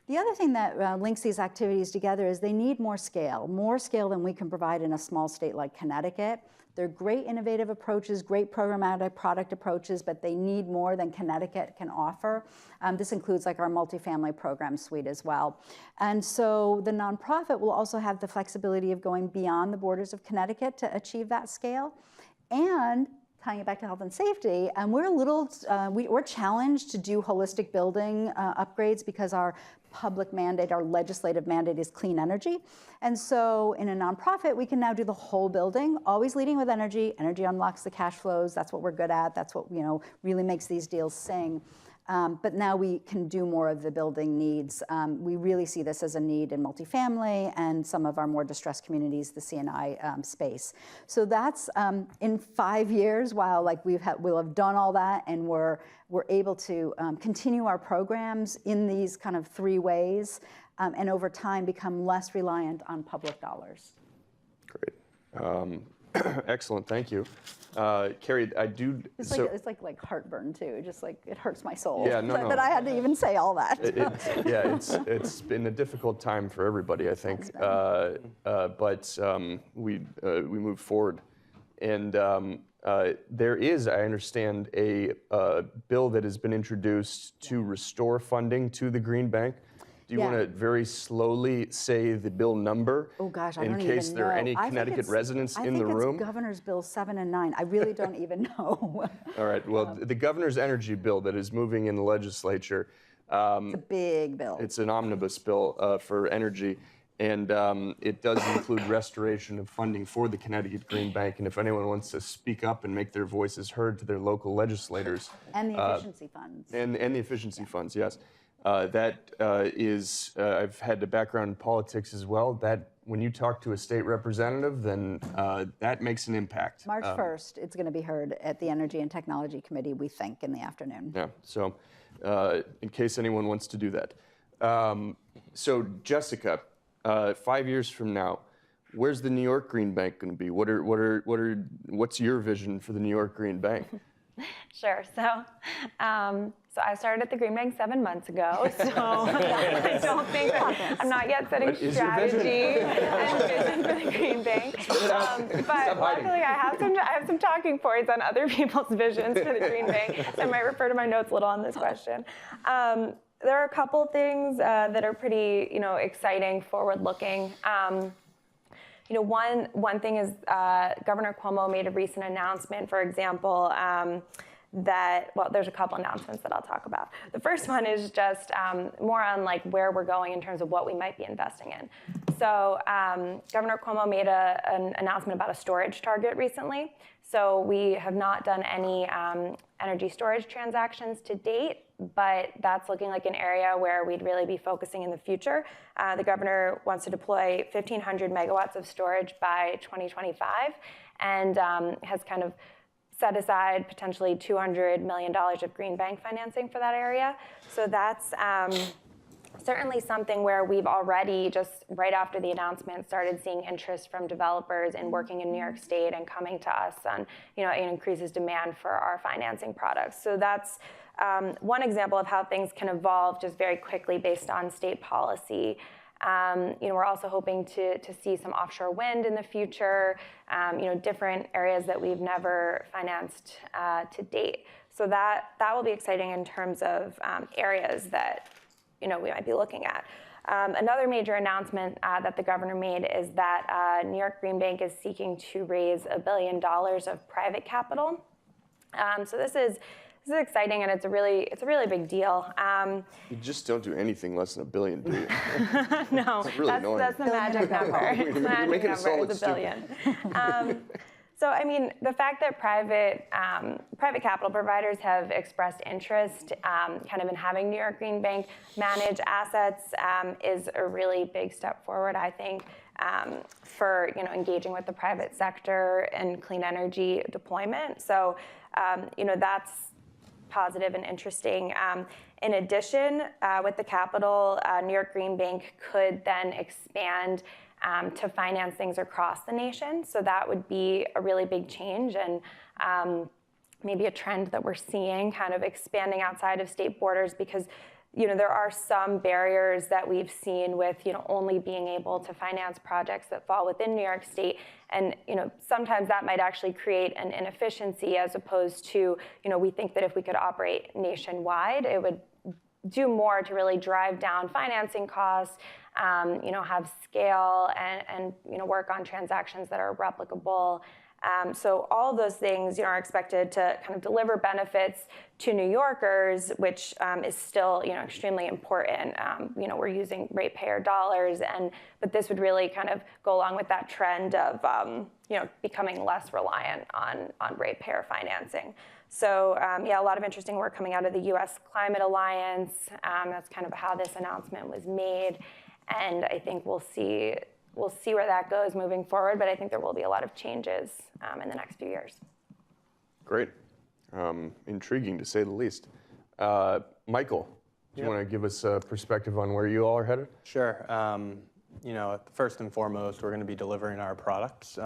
The other thing that links these activities together is they need more scale than we can provide in a small state like Connecticut. They're great innovative approaches, great programmatic product approaches, but they need more than Connecticut can offer. This includes like our multifamily program suite as well. And so the nonprofit will also have the flexibility of going beyond the borders of Connecticut to achieve that scale. And tying it back to health and safety, and we're challenged to do holistic building upgrades because our public mandate, our legislative mandate is clean energy. And so in a nonprofit, we can now do the whole building, always leading with energy. Energy unlocks the cash flows. That's what we're good at. That's what really makes these deals sing. But now we can do more of the building needs. We really see this as a need in multifamily and some of our more distressed communities, the C&I space. So that's in 5 years, while we'll have done all that and we're able to continue our programs in these kind of 3 ways and over time become less reliant on public dollars. Great. Excellent, thank you. Carrie, I do. It's like heartburn too. Just like it hurts my soul no. that I had to even say all that. It's been a difficult time for everybody, I think. But we move forward, and there is, I understand, a bill that has been introduced to restore funding to the Green Bank. Do you want to very slowly say the bill number? Oh gosh, I in don't case even there are know. any Connecticut residents in the room? I think it's Governor's Bill 7 and 9. I really don't even know. All right. Well, the governor's energy bill that is moving in the legislature. It's a big bill. It's an omnibus bill for energy, and it does include restoration of funding for the Connecticut Green Bank. And if anyone wants to speak up and make their voices heard to their local legislators. And the efficiency funds. And the efficiency funds, yes. That is, I've had a background in politics as well. That when you talk to a state representative, then that makes an impact. March 1st, it's going to be heard at the Energy and Technology Committee, we think, in the afternoon. Yeah, so in case anyone wants to do that. So Jessica, 5 years from now, where's the New York Green Bank going to be? What's your vision for the New York Green Bank? Sure. So I started at the Green Bank 7 months ago. So I don't think I'm not yet setting strategy and vision for the Green Bank. But luckily, I have some talking points on other people's visions for the Green Bank. So I might refer to my notes a little on this question. There are a couple things that are pretty, exciting, forward-looking. One thing is Governor Cuomo made a recent announcement, for example, there's a couple announcements that I'll talk about. The first one is just more on where we're going in terms of what we might be investing in. So Governor Cuomo made an announcement about a storage target recently. So we have not done any energy storage transactions to date, but that's looking like an area where we'd really be focusing in the future. The governor wants to deploy 1,500 megawatts of storage by 2025 and has kind of set aside potentially $200 million of Green Bank financing for that area. So that's certainly something where we've already, just right after the announcement, started seeing interest from developers in working in New York State and coming to us on, it increases demand for our financing products. So that's one example of how things can evolve just very quickly based on state policy. We're also hoping to see some offshore wind in the future, different areas that we've never financed to date. So that will be exciting in terms of areas that we might be looking at. Another major announcement that the governor made is that New York Green Bank is seeking to raise $1 billion of private capital. So this is exciting, and it's a really big deal. You just don't do anything less than $1 billion, do you? No, that's the magic number. You're making us all look $1 billion. So, the fact that private capital providers have expressed interest kind of in having New York Green Bank manage assets is a really big step forward, I think, for engaging with the private sector and clean energy deployment. So, that's positive and interesting. In addition, with the capital, New York Green Bank could then expand to finance things across the nation. So that would be a really big change and maybe a trend that we're seeing kind of expanding outside of state borders because there are some barriers that we've seen with only being able to finance projects that fall within New York State. And sometimes that might actually create an inefficiency as opposed to we think that if we could operate nationwide, it would do more to really drive down financing costs, have scale and work on transactions that are replicable. So all of those things are expected to kind of deliver benefits to New Yorkers, which is still extremely important. We're using ratepayer dollars, but this would really kind of go along with that trend of becoming less reliant on ratepayer financing. So a lot of interesting work coming out of the U.S. Climate Alliance. That's kind of how this announcement was made, and I think we'll see where that goes moving forward, but I think there will be a lot of changes in the next few years. Great. Intriguing, to say the least. Michael, do you want to give us a perspective on where you all are headed? Sure. First and foremost, we're going to be delivering our products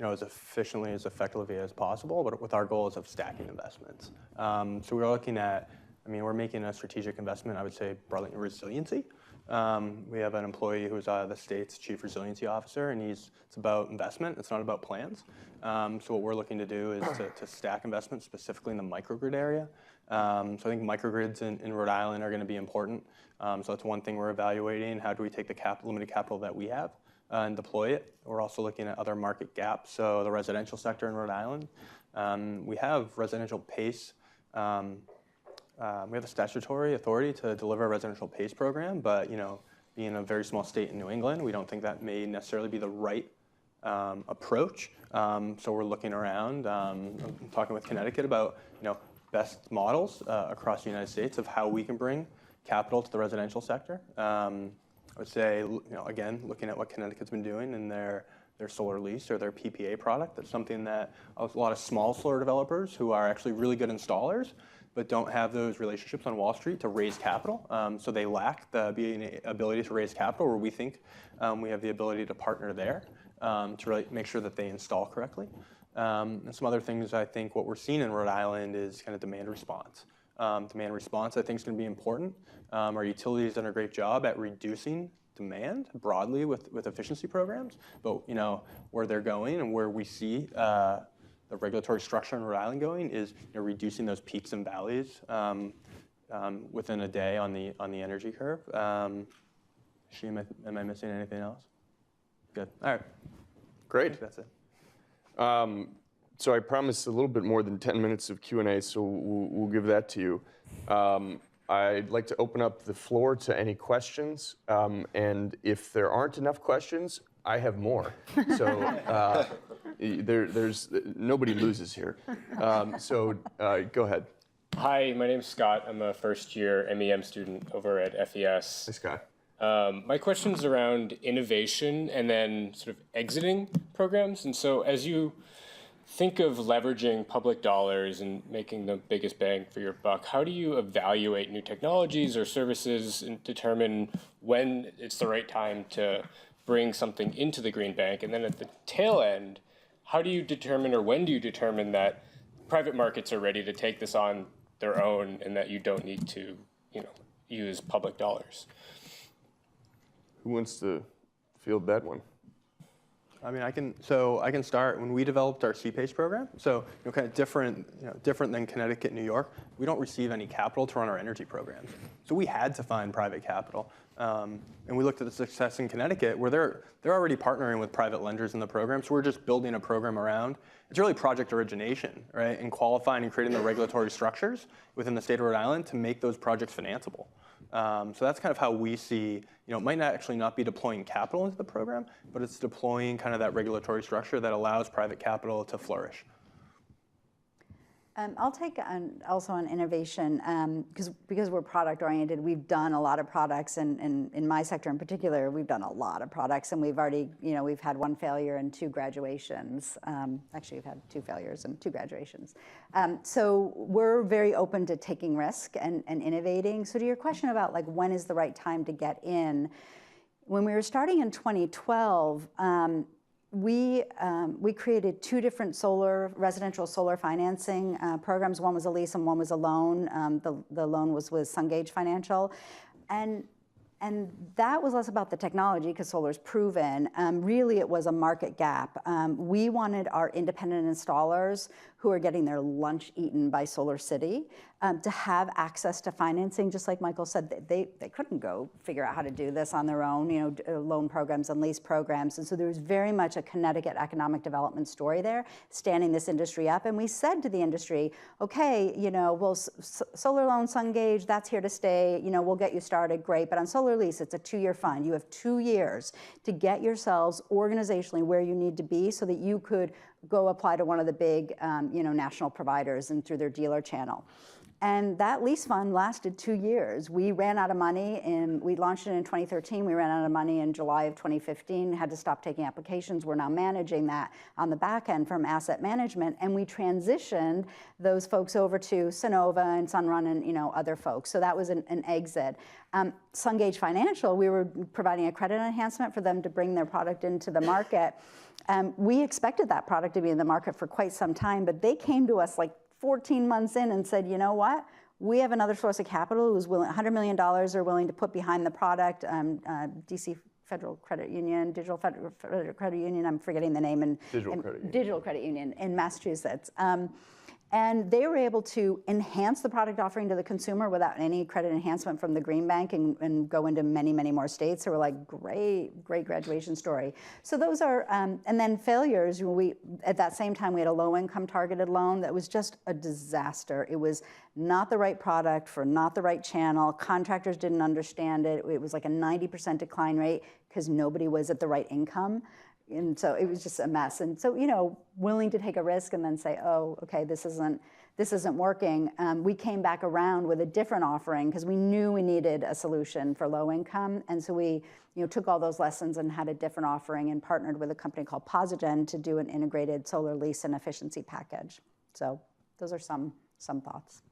as efficiently, as effectively as possible, but with our goals of stacking investments. So we're looking at, we're making a strategic investment, I would say, broadly in resiliency. We have an employee who's the state's chief resiliency officer, and it's about investment. It's not about plans. So what we're looking to do is to stack investments specifically in the microgrid area. So I think microgrids in Rhode Island are going to be important. So that's one thing we're evaluating. How do we take the limited capital that we have and deploy it? We're also looking at other market gaps. So the residential sector in Rhode Island, we have residential PACE. We have a statutory authority to deliver a residential PACE program, but being a very small state in New England, we don't think that may necessarily be the right approach. So we're looking around, I'm talking with Connecticut about best models across the United States of how we can bring capital to the residential sector. I would say, again, looking at what Connecticut's been doing in their solar lease or their PPA product, that's something that a lot of small solar developers who are actually really good installers, but don't have those relationships on Wall Street to raise capital. So they lack the ability to raise capital, where we think we have the ability to partner there to really make sure that they install correctly. And some other things, I think what we're seeing in Rhode Island is kind of demand response. Demand response, I think, is going to be important. Our utilities done a great job at reducing demand broadly with efficiency programs, but where they're going and where we see the regulatory structure in Rhode Island going is reducing those peaks and valleys within a day on the energy curve. Am I missing anything else? Good. All right. Great. That's it. So I promised a little bit more than 10 minutes of Q&A, so we'll give that to you. I'd like to open up the floor to any questions, and if there aren't enough questions, I have more. So there's nobody loses here. Go ahead. Hi, my name's Scott. I'm a first-year MEM student over at FES. Hey, Scott. My question's around innovation and then sort of exiting programs. And so as you think of leveraging public dollars and making the biggest bang for your buck, how do you evaluate new technologies or services and determine when it's the right time to bring something into the Green Bank? And then at the tail end, how do you determine, or when do you determine that private markets are ready to take this on their own and that you don't need to, use public dollars? Who wants to field that one? I mean, I can start. When we developed our CPACE program, so kind of different than Connecticut, New York, we don't receive any capital to run our energy programs. So we had to find private capital, and we looked at the success in Connecticut, where they're already partnering with private lenders in the program. So we're just building a program around. It's really project origination, right, and qualifying and creating the regulatory structures within the state of Rhode Island to make those projects financeable. So that's kind of how we see, it might actually not be deploying capital into the program, but it's deploying kind of that regulatory structure that allows private capital to flourish. I'll take also on innovation, because we're product oriented. We've done a lot of products, and in my sector in particular, we've done a lot of products, and we've already, we've had 1 failure and 2 graduations. Actually, we've had 2 failures and 2 graduations. So we're very open to taking risk and innovating. So to your question about when is the right time to get in, when we were starting in 2012, we created 2 different residential solar financing programs. One was a lease and one was a loan. The loan was with Sungage Financial. And that was less about the technology, because solar's proven. Really, it was a market gap. We wanted our independent installers who are getting their lunch eaten by Solar City to have access to financing. Just like Michael said, they couldn't go figure out how to do this on their own, loan programs and lease programs. And so there was very much a Connecticut economic development story there, standing this industry up. And we said to the industry, okay, solar loan, Sungage, that's here to stay. We'll get you started, great. But on solar lease, it's a 2-year fund. You have 2 years to get yourselves organizationally where you need to be so that you could go apply to one of the big, national providers and through their dealer channel. And that lease fund lasted 2 years. We ran out of money, and we launched it in 2013. We ran out of money in July of 2015, had to stop taking applications. We're now managing that on the back end from asset management, and we transitioned those folks over to Sonova and Sunrun and other folks. So that was an exit. Sungage Financial, we were providing a credit enhancement for them to bring their product into the market. We expected that product to be in the market for quite some time, but they came to us 14 months in and said, you know what? We have another source of capital who's willing, $100 million are willing to put behind the product. DC Federal Credit Union, Digital Federal Credit Union, I'm forgetting the name. Digital Credit Union in Massachusetts. And they were able to enhance the product offering to the consumer without any credit enhancement from the Green Bank and go into many, many more states. So we're like, great graduation story. So those are, and then failures, at that same time, we had a low-income targeted loan that was just a disaster. It was not the right product for not the right channel. Contractors didn't understand it. It was like a 90% decline rate because nobody was at the right income. And so it was just a mess. And so, willing to take a risk and then say, oh, okay, this isn't working. We came back around with a different offering because we knew we needed a solution for low income. And so we, took all those lessons and had a different offering and partnered with a company called Posigen to do an integrated solar lease and efficiency package. So those are some thoughts.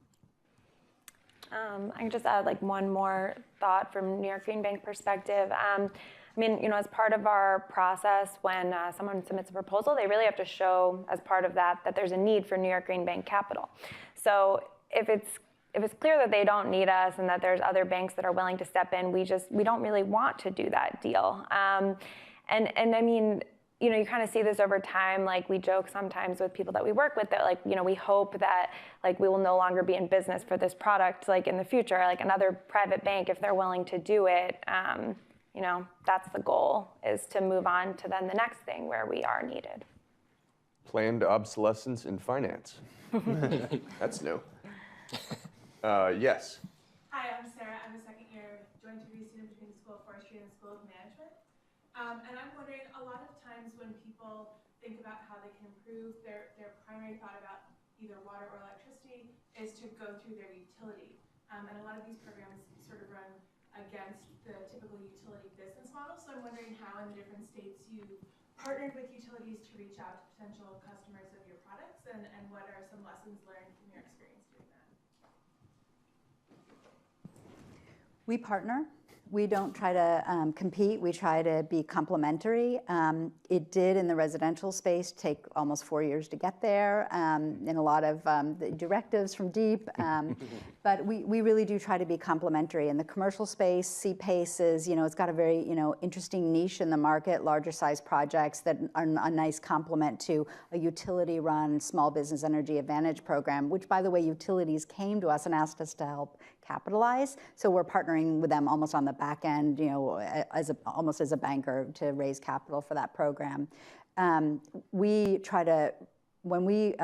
I can just add like one more thought from New York Green Bank perspective. I mean, as part of our process, when someone submits a proposal, they really have to show as part of that there's a need for New York Green Bank capital. So if it's clear that they don't need us and that there's other banks that are willing to step in, we don't really want to do that deal. And I mean, you kind of see this over time. Like, we joke sometimes with people that we work with that, like, we hope that, like, we will no longer be in business for this product, like, in the future. Like, another private bank, if they're willing to do it, that's the goal, is to move on to then the next thing where we are needed. Planned obsolescence in finance. That's new. Yes. Hi, I'm Sarah. I'm a second-year joint degree student between the School of Forestry and the School of Management. And I'm wondering, a lot of times when people think about how they can improve, their primary thought about either water or electricity is to go through their utility. And a lot of these programs sort of run against the typical utility business model. So I'm wondering how in the different states you partnered with utilities to reach out to potential customers of your products, and what are some lessons learned from your experience doing that? We partner. We don't try to compete. We try to be complementary. It did, in the residential space, take almost 4 years to get there, in a lot of the directives from DEEP. But we really do try to be complementary. In the commercial space, CPACE is, it's got a very, interesting niche in the market, larger size projects that are a nice complement to a utility-run small business energy advantage program, which, by the way, utilities came to us and asked us to help capitalize. So we're partnering with them almost on the back end, almost as a banker, to raise capital for that program. We try to, when we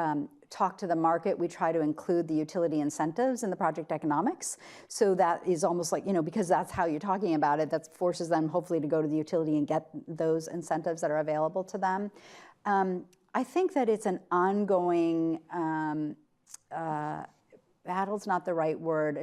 talk to the market, we try to include the utility incentives in the project economics. So that is almost like, because that's how you're talking about it, that forces them hopefully to go to the utility and get those incentives that are available to them. I think that it's an ongoing, battle's not the right word.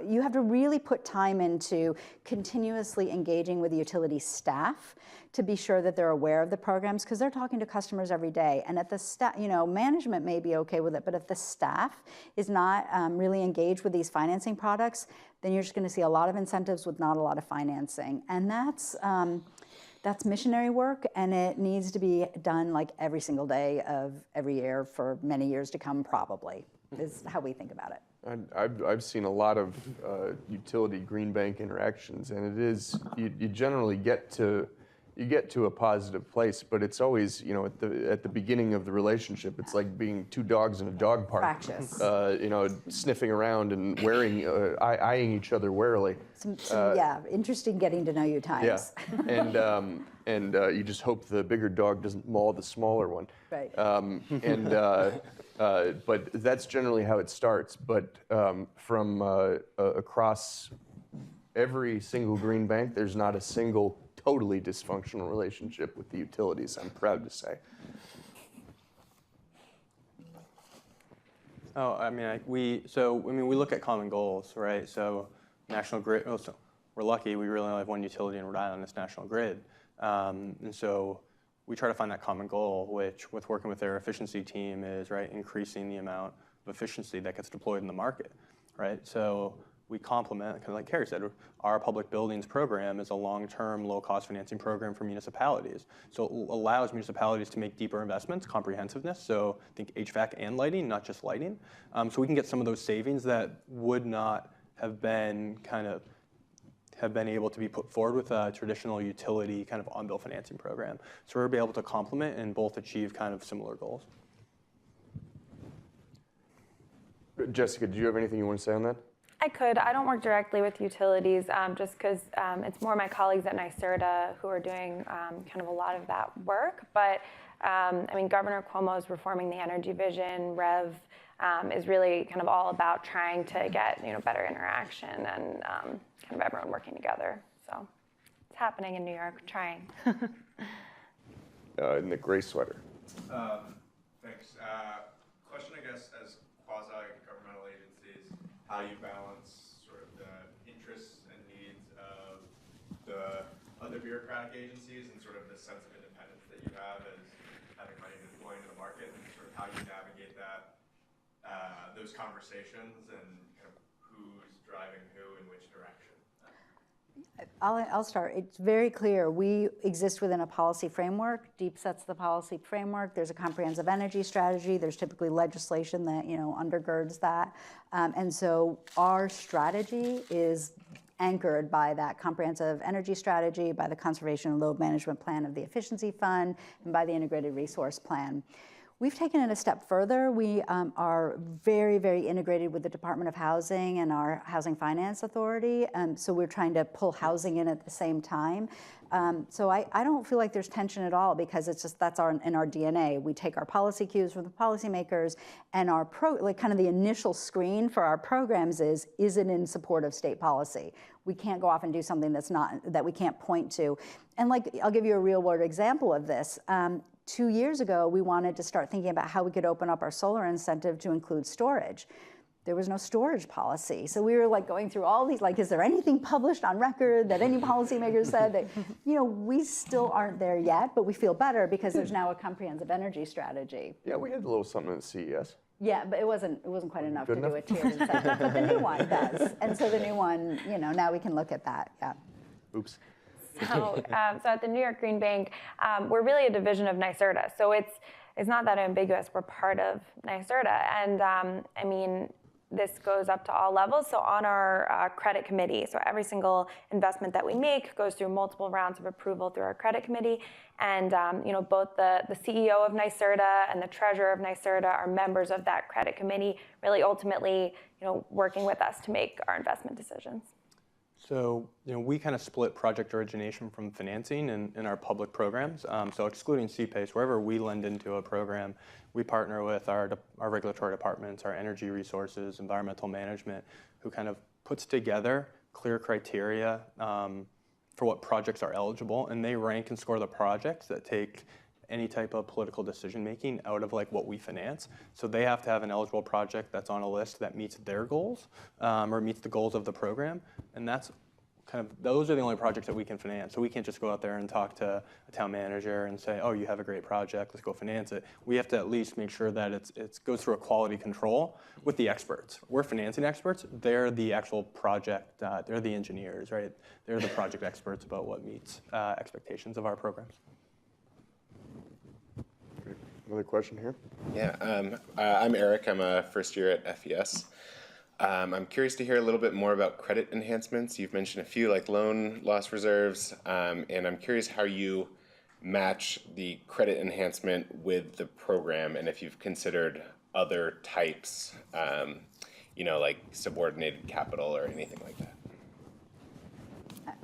You have to really put time into continuously engaging with the utility staff to be sure that they're aware of the programs, because they're talking to customers every day. And at the staff, management may be okay with it, but if the staff is not really engaged with these financing products, then you're just going to see a lot of incentives with not a lot of financing. And that's missionary work, and it needs to be done like every single day of every year for many years to come, probably, is how we think about it. I've seen a lot of utility green bank interactions, and it is, you generally get to a positive place, but it's always, at the beginning of the relationship, it's like being two dogs in a dog park. Practice. Sniffing around and eyeing each other warily. Interesting getting to know you times. Yeah, and you just hope the bigger dog doesn't maul the smaller one. Right. But that's generally how it starts. But from across every single green bank, there's not a single totally dysfunctional relationship with the utilities, I'm proud to say. We look at common goals, right? So National Grid, so we're lucky, we really only have one utility in Rhode Island, this National Grid. And so we try to find that common goal, which, with working with their efficiency team, is, right, increasing the amount of efficiency that gets deployed in the market, right? So we complement, kind of like Kerry said, our public buildings program is a long-term, low-cost financing program for municipalities. So it allows municipalities to make deeper investments, comprehensiveness, so think HVAC and lighting, not just lighting. So we can get some of those savings that would not have been able to be put forward with a traditional utility kind of on-bill financing program. So we'll be able to complement and both achieve kind of similar goals. Jessica, do you have anything you want to say on that? I could. I don't work directly with utilities, just because it's more my colleagues at NYSERDA who are doing kind of a lot of that work. But Governor Cuomo is reforming the energy vision. REV is really kind of all about trying to get better interaction and kind of everyone working together. So it's happening in New York. Trying. In the gray sweater. Thanks. Question, I guess, as quasi-governmental agencies, how you balance sort of the interests and needs of the other bureaucratic agencies and sort of the sense of independence that you have as having money to deploy into the market, and sort of how you navigate that, those conversations, and kind of who I'll start. It's very clear. We exist within a policy framework. DEEP sets the policy framework. There's a comprehensive energy strategy. There's typically legislation that undergirds that. And so our strategy is anchored by that comprehensive energy strategy, by the conservation and load management plan of the efficiency fund, and by the integrated resource plan. We've taken it a step further. We are very, very integrated with the Department of Housing and our Housing Finance Authority. So we're trying to pull housing in at the same time. So I don't feel like there's tension at all, because it's just that's in our DNA. We take our policy cues from the policymakers, and our kind of the initial screen for our programs is it in support of state policy? We can't go off and do something that we can't point to. And I'll give you a real world example of this. 2 years ago, we wanted to start thinking about how we could open up our solar incentive to include storage. There was no storage policy. So we were going through all these, is there anything published on record that any policymaker said that, we still aren't there yet, but we feel better because there's now a comprehensive energy strategy. Yeah, we had a little something at CES. Yeah, but it wasn't quite enough Good to enough? do a tiered incentive, but the new one does. And so the new one, now we can look at that, yeah. Oops. So at the New York Green Bank, we're really a division of NYSERDA. So it's not that ambiguous. We're part of NYSERDA. And this goes up to all levels. So on our credit committee, so every single investment that we make goes through multiple rounds of approval through our credit committee. And both the CEO of NYSERDA and the treasurer of NYSERDA are members of that credit committee, really ultimately working with us to make our investment decisions. So, we kind of split project origination from financing in our public programs. So excluding CPACE, wherever we lend into a program, we partner with our regulatory departments, our energy resources, environmental management, who kind of puts together clear criteria for what projects are eligible, and they rank and score the projects that take any type of political decision-making out of what we finance. So they have to have an eligible project that's on a list that meets their goals or meets the goals of the program. And that's those are the only projects that we can finance. So we can't just go out there and talk to a town manager and say, oh, you have a great project, let's go finance it. We have to at least make sure that it goes through a quality control with the experts. We're financing experts. They're the actual project, they're the engineers, right? They're the project experts about what meets expectations of our programs. Another question here? Yeah, I'm Eric. I'm a first year at FES. I'm curious to hear a little bit more about credit enhancements. You've mentioned a few, like loan loss reserves, and I'm curious how you match the credit enhancement with the program, and if you've considered other types, like subordinated capital or anything like that.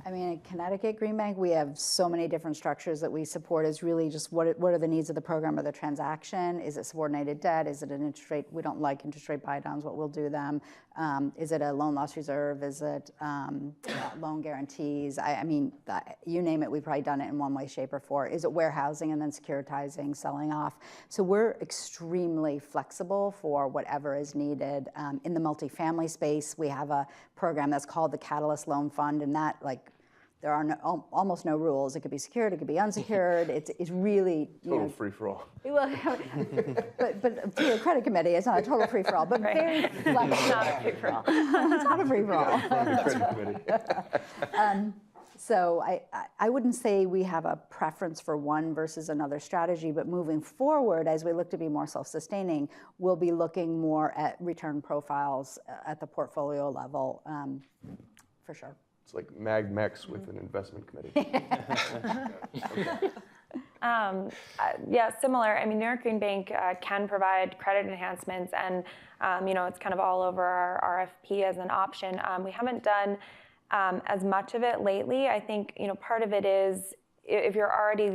At Connecticut Green Bank, we have so many different structures that we support. Is really just what are the needs of the program or the transaction? Is it subordinated debt? Is it an interest rate? We don't like interest rate buy-downs. What we'll do them? Is it a loan loss reserve? Is it loan guarantees? You name it, we've probably done it in one way, shape, or form. Is it warehousing and then securitizing, selling off? So we're extremely flexible for whatever is needed. In the multifamily space, we have a program that's called the Catalyst Loan Fund, and that there are almost no rules. It could be secured, it could be unsecured. It's really Total free-for-all. Well, but to a credit committee, it's not a total free-for-all, but very flexible. It's not a free-for-all. It's not a free-for-all. Credit committee. So I wouldn't say we have a preference for one versus another strategy, but moving forward, as we look to be more self-sustaining, we'll be looking more at return profiles at the portfolio level, for sure. It's like MagMex with an investment committee. Yeah, similar. New York Green Bank can provide credit enhancements, and it's kind of all over our RFP as an option. We haven't done as much of it lately. I think part of it is if you're already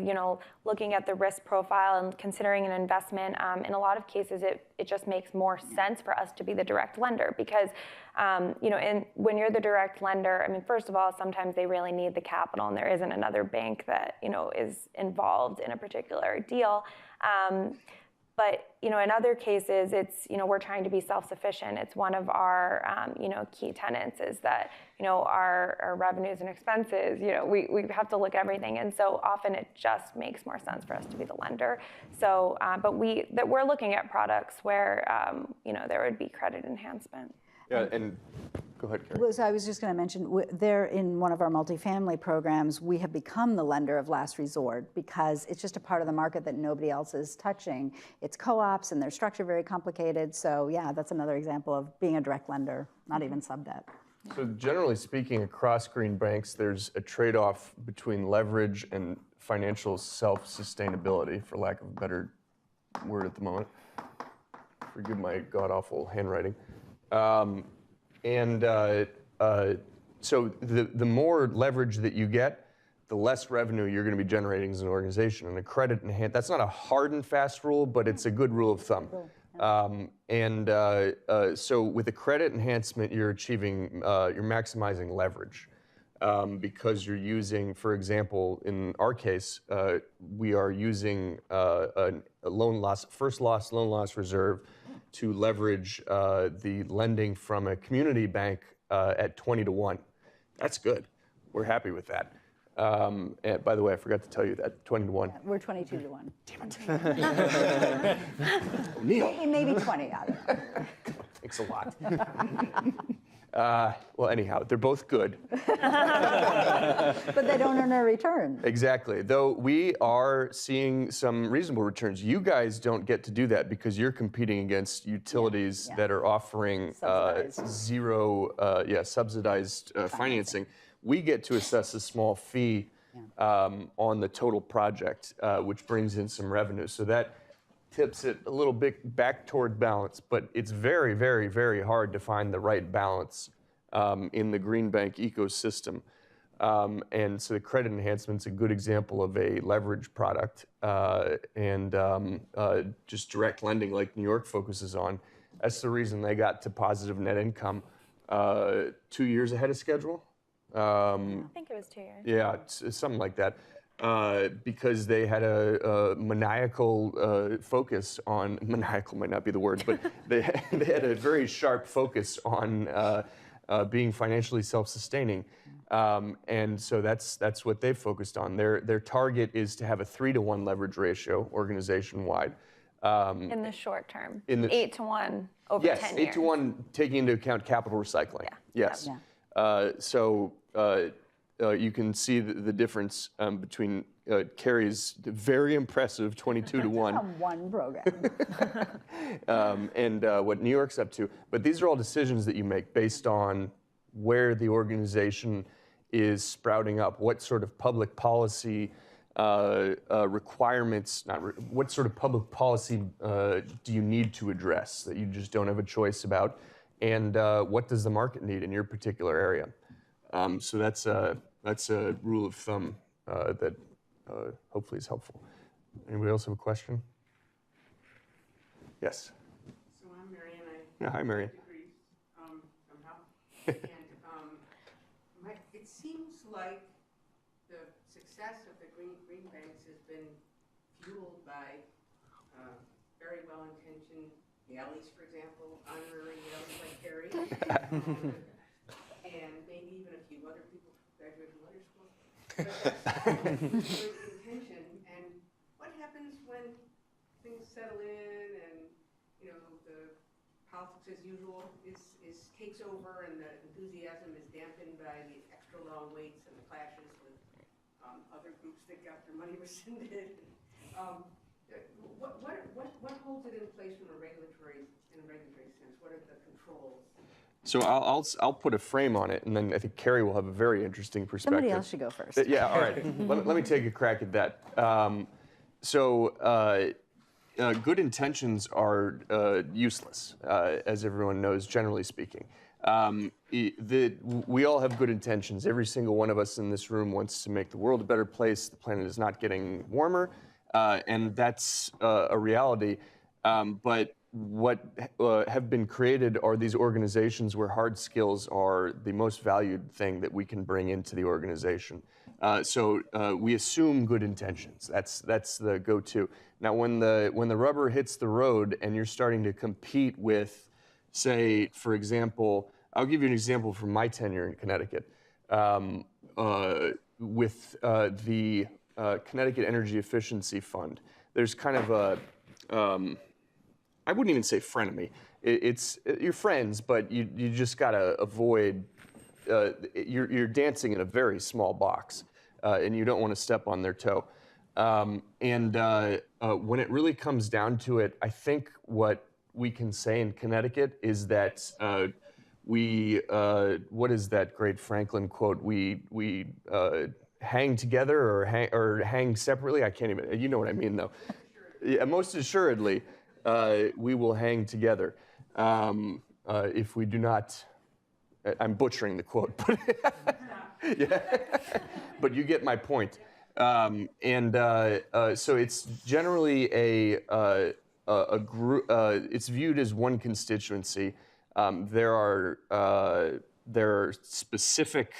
looking at the risk profile and considering an investment. In a lot of cases, it just makes more sense for us to be the direct lender because when you're the direct lender, first of all, sometimes they really need the capital, and there isn't another bank that is involved in a particular deal. But in other cases, it's we're trying to be self-sufficient. It's one of our key tenets is that our revenues and expenses. We have to look at everything, and so often it just makes more sense for us to be the lender. So, but we're looking at products where there would be credit enhancement. Yeah, and go ahead, Kerry. Well, so I was just going to mention, there in one of our multifamily programs, we have become the lender of last resort because it's just a part of the market that nobody else is touching. It's co-ops and their structure very complicated. So yeah, that's another example of being a direct lender, not even sub-debt. So generally speaking, across green banks, there's a trade-off between leverage and financial self-sustainability, for lack of a better word at the moment. Forgive my god-awful handwriting. So the more leverage that you get, the less revenue you're going to be generating as an organization. And a credit enhancement, that's not a hard and fast rule, but it's a good rule of thumb. So with a credit enhancement, you're achieving, you're maximizing leverage because you're using, for example, in our case, we are using a first loss loan loss reserve to leverage the lending from a community bank at 20 to 1. That's good. We're happy with that. And by the way, I forgot to tell you that, 20 to 1. Yeah, we're 22 to 1. Damn it. Neil. Maybe 20 out of it. Thanks a lot. Well, anyhow, they're both good. But they don't earn a return. Exactly. Though we are seeing some reasonable returns. You guys don't get to do that because you're competing against utilities that are offering subsidized financing. We get to assess a small fee on the total project, which brings in some revenue. So that tips it a little bit back toward balance, but it's very, very, very hard to find the right balance in the green bank ecosystem. And so the credit enhancement's a good example of a leverage product just direct lending like New York focuses on. That's the reason they got to positive net income 2 years ahead of schedule. I think it was 2 years. Yeah, it's something like that. Because they had a maniacal focus on, maniacal might not be the word, but they had a very sharp focus on being financially self-sustaining. And so that's what they've focused on. Their target is to have a 3 to 1 leverage ratio organization-wide. In the short term, 8 to 1 over 10 years. Yes, 8 to 1, taking into account capital recycling. Yeah. Yes. You can see the difference between Kerry's very impressive 22 to 1 On one program. and what New York's up to. But these are all decisions that you make based on where the organization is sprouting up, what sort of public policy requirements, what sort of public policy do you need to address that you just don't have a choice about, and what does the market need in your particular area? So that's a rule of thumb that hopefully is helpful. Anybody else have a question? Yes. So I'm Marion. Hi, Marion. Degrees somehow. And it seems like the success of the green banks has been fueled by very well-intentioned Yaleys, for example, honorary Yaleys like Kerry. And maybe even a few other people graduated from other schools. But that's good intention. And what happens when things settle in and, you know, the politics as usual takes over and the enthusiasm is dampened by the extra long waits and the clashes with other groups that got their money rescinded? What holds it in place from a regulatory sense? What are the controls? So I'll put a frame on it, and then I think Kerry will have a very interesting perspective. Somebody else should go first. Yeah, all right. let me take a crack at that. Good intentions are useless, as everyone knows, generally speaking. We all have good intentions. Every single one of us in this room wants to make the world a better place. The planet is not getting warmer, and that's a reality. But what have been created are these organizations where hard skills are the most valued thing that we can bring into the organization. We assume good intentions. That's the go-to. Now, when the rubber hits the road and you're starting to compete with, say, for example, I'll give you an example from my tenure in Connecticut. With the Connecticut Energy Efficiency Fund, there's kind of a I wouldn't even say frenemy. it's you're friends, but you just gotta avoid. You're dancing in a very small box, and you don't want to step on their toe. When it really comes down to it, I think what we can say in Connecticut is that what is that great Franklin quote? We hang together or hang separately. I can't even. You know what I mean, though. Yeah, most assuredly, we will hang together. If we do not, I'm butchering the quote, but yeah, but you get my point. So it's generally a group. It's viewed as one constituency. There are specific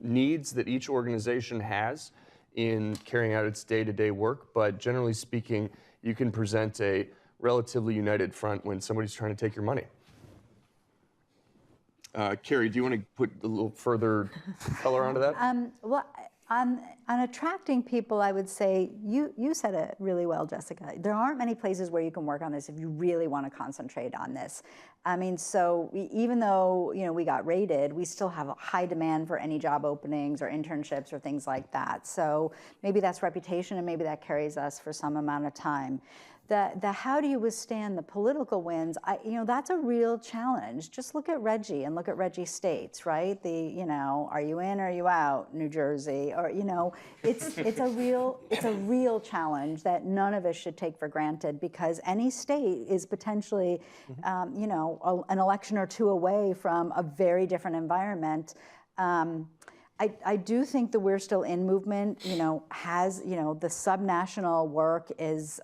needs that each organization has in carrying out its day-to-day work, but generally speaking, you can present a relatively united front when somebody's trying to take your money. Kerry, do you want to put a little further color onto that? Well, on attracting people, I would say, you said it really well, Jessica. There aren't many places where you can work on this if you really want to concentrate on this. I mean, so even though, we got rated, we still have a high demand for any job openings or internships or things like that. So maybe that's reputation, and maybe that carries us for some amount of time. The how do you withstand the political winds? That's a real challenge. Just look at Reggie and look at Reggie states, right? Are you in or are you out, New Jersey? Or it's a real challenge that none of us should take for granted, because any state is potentially, an election or two away from a very different environment. I do think the We're Still In movement, has, the subnational work is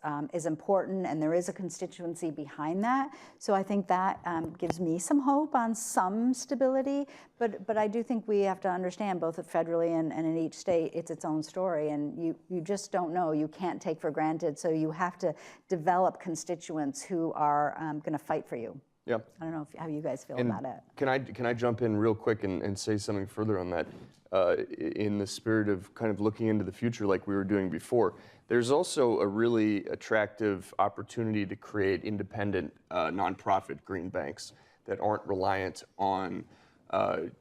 important, and there is a constituency behind that. So I think that gives me some hope on some stability. But I do think we have to understand, both federally and in each state, it's its own story, and you just don't know. You can't take for granted. So you have to develop constituents who are going to fight for you. Yeah. I don't know how you guys feel about it. Can I jump in real quick and say something further on that? In the spirit of kind of looking into the future like we were doing before, there's also a really attractive opportunity to create independent nonprofit green banks that aren't reliant on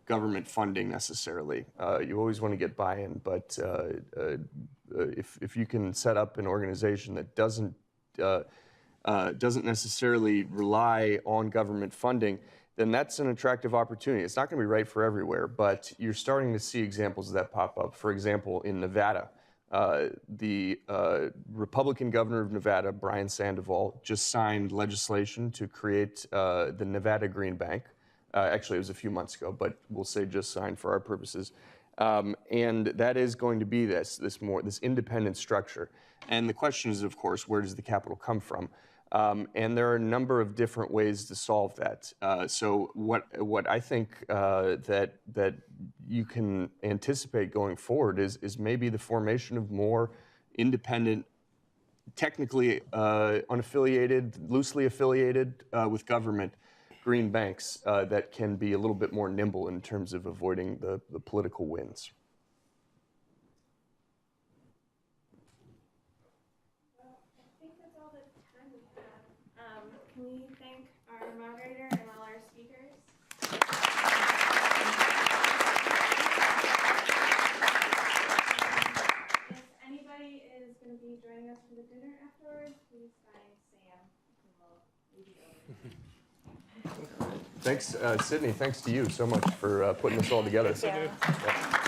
government funding necessarily. You always want to get buy-in, but if you can set up an organization that doesn't necessarily rely on government funding, then that's an attractive opportunity. It's not going to be right for everywhere, but you're starting to see examples of that pop up. For example, in Nevada, the Republican governor of Nevada, Brian Sandoval, just signed legislation to create the Nevada Green Bank. Actually, it was a few months ago, but we'll say just signed for our purposes. And that is going to be this independent structure. And the question is, of course, where does the capital come from? And there are a number of different ways to solve that. So what I think that you can anticipate going forward is maybe the formation of more independent, technically unaffiliated, loosely affiliated with government green banks that can be a little bit more nimble in terms of avoiding the political winds. Can we thank our moderator and all our speakers? If anybody is going to be joining us for the dinner afterwards, please find Sam, and we'll leave it over. Thanks, Sydney. Thanks to you so much for putting this all together. Thank you. Yeah.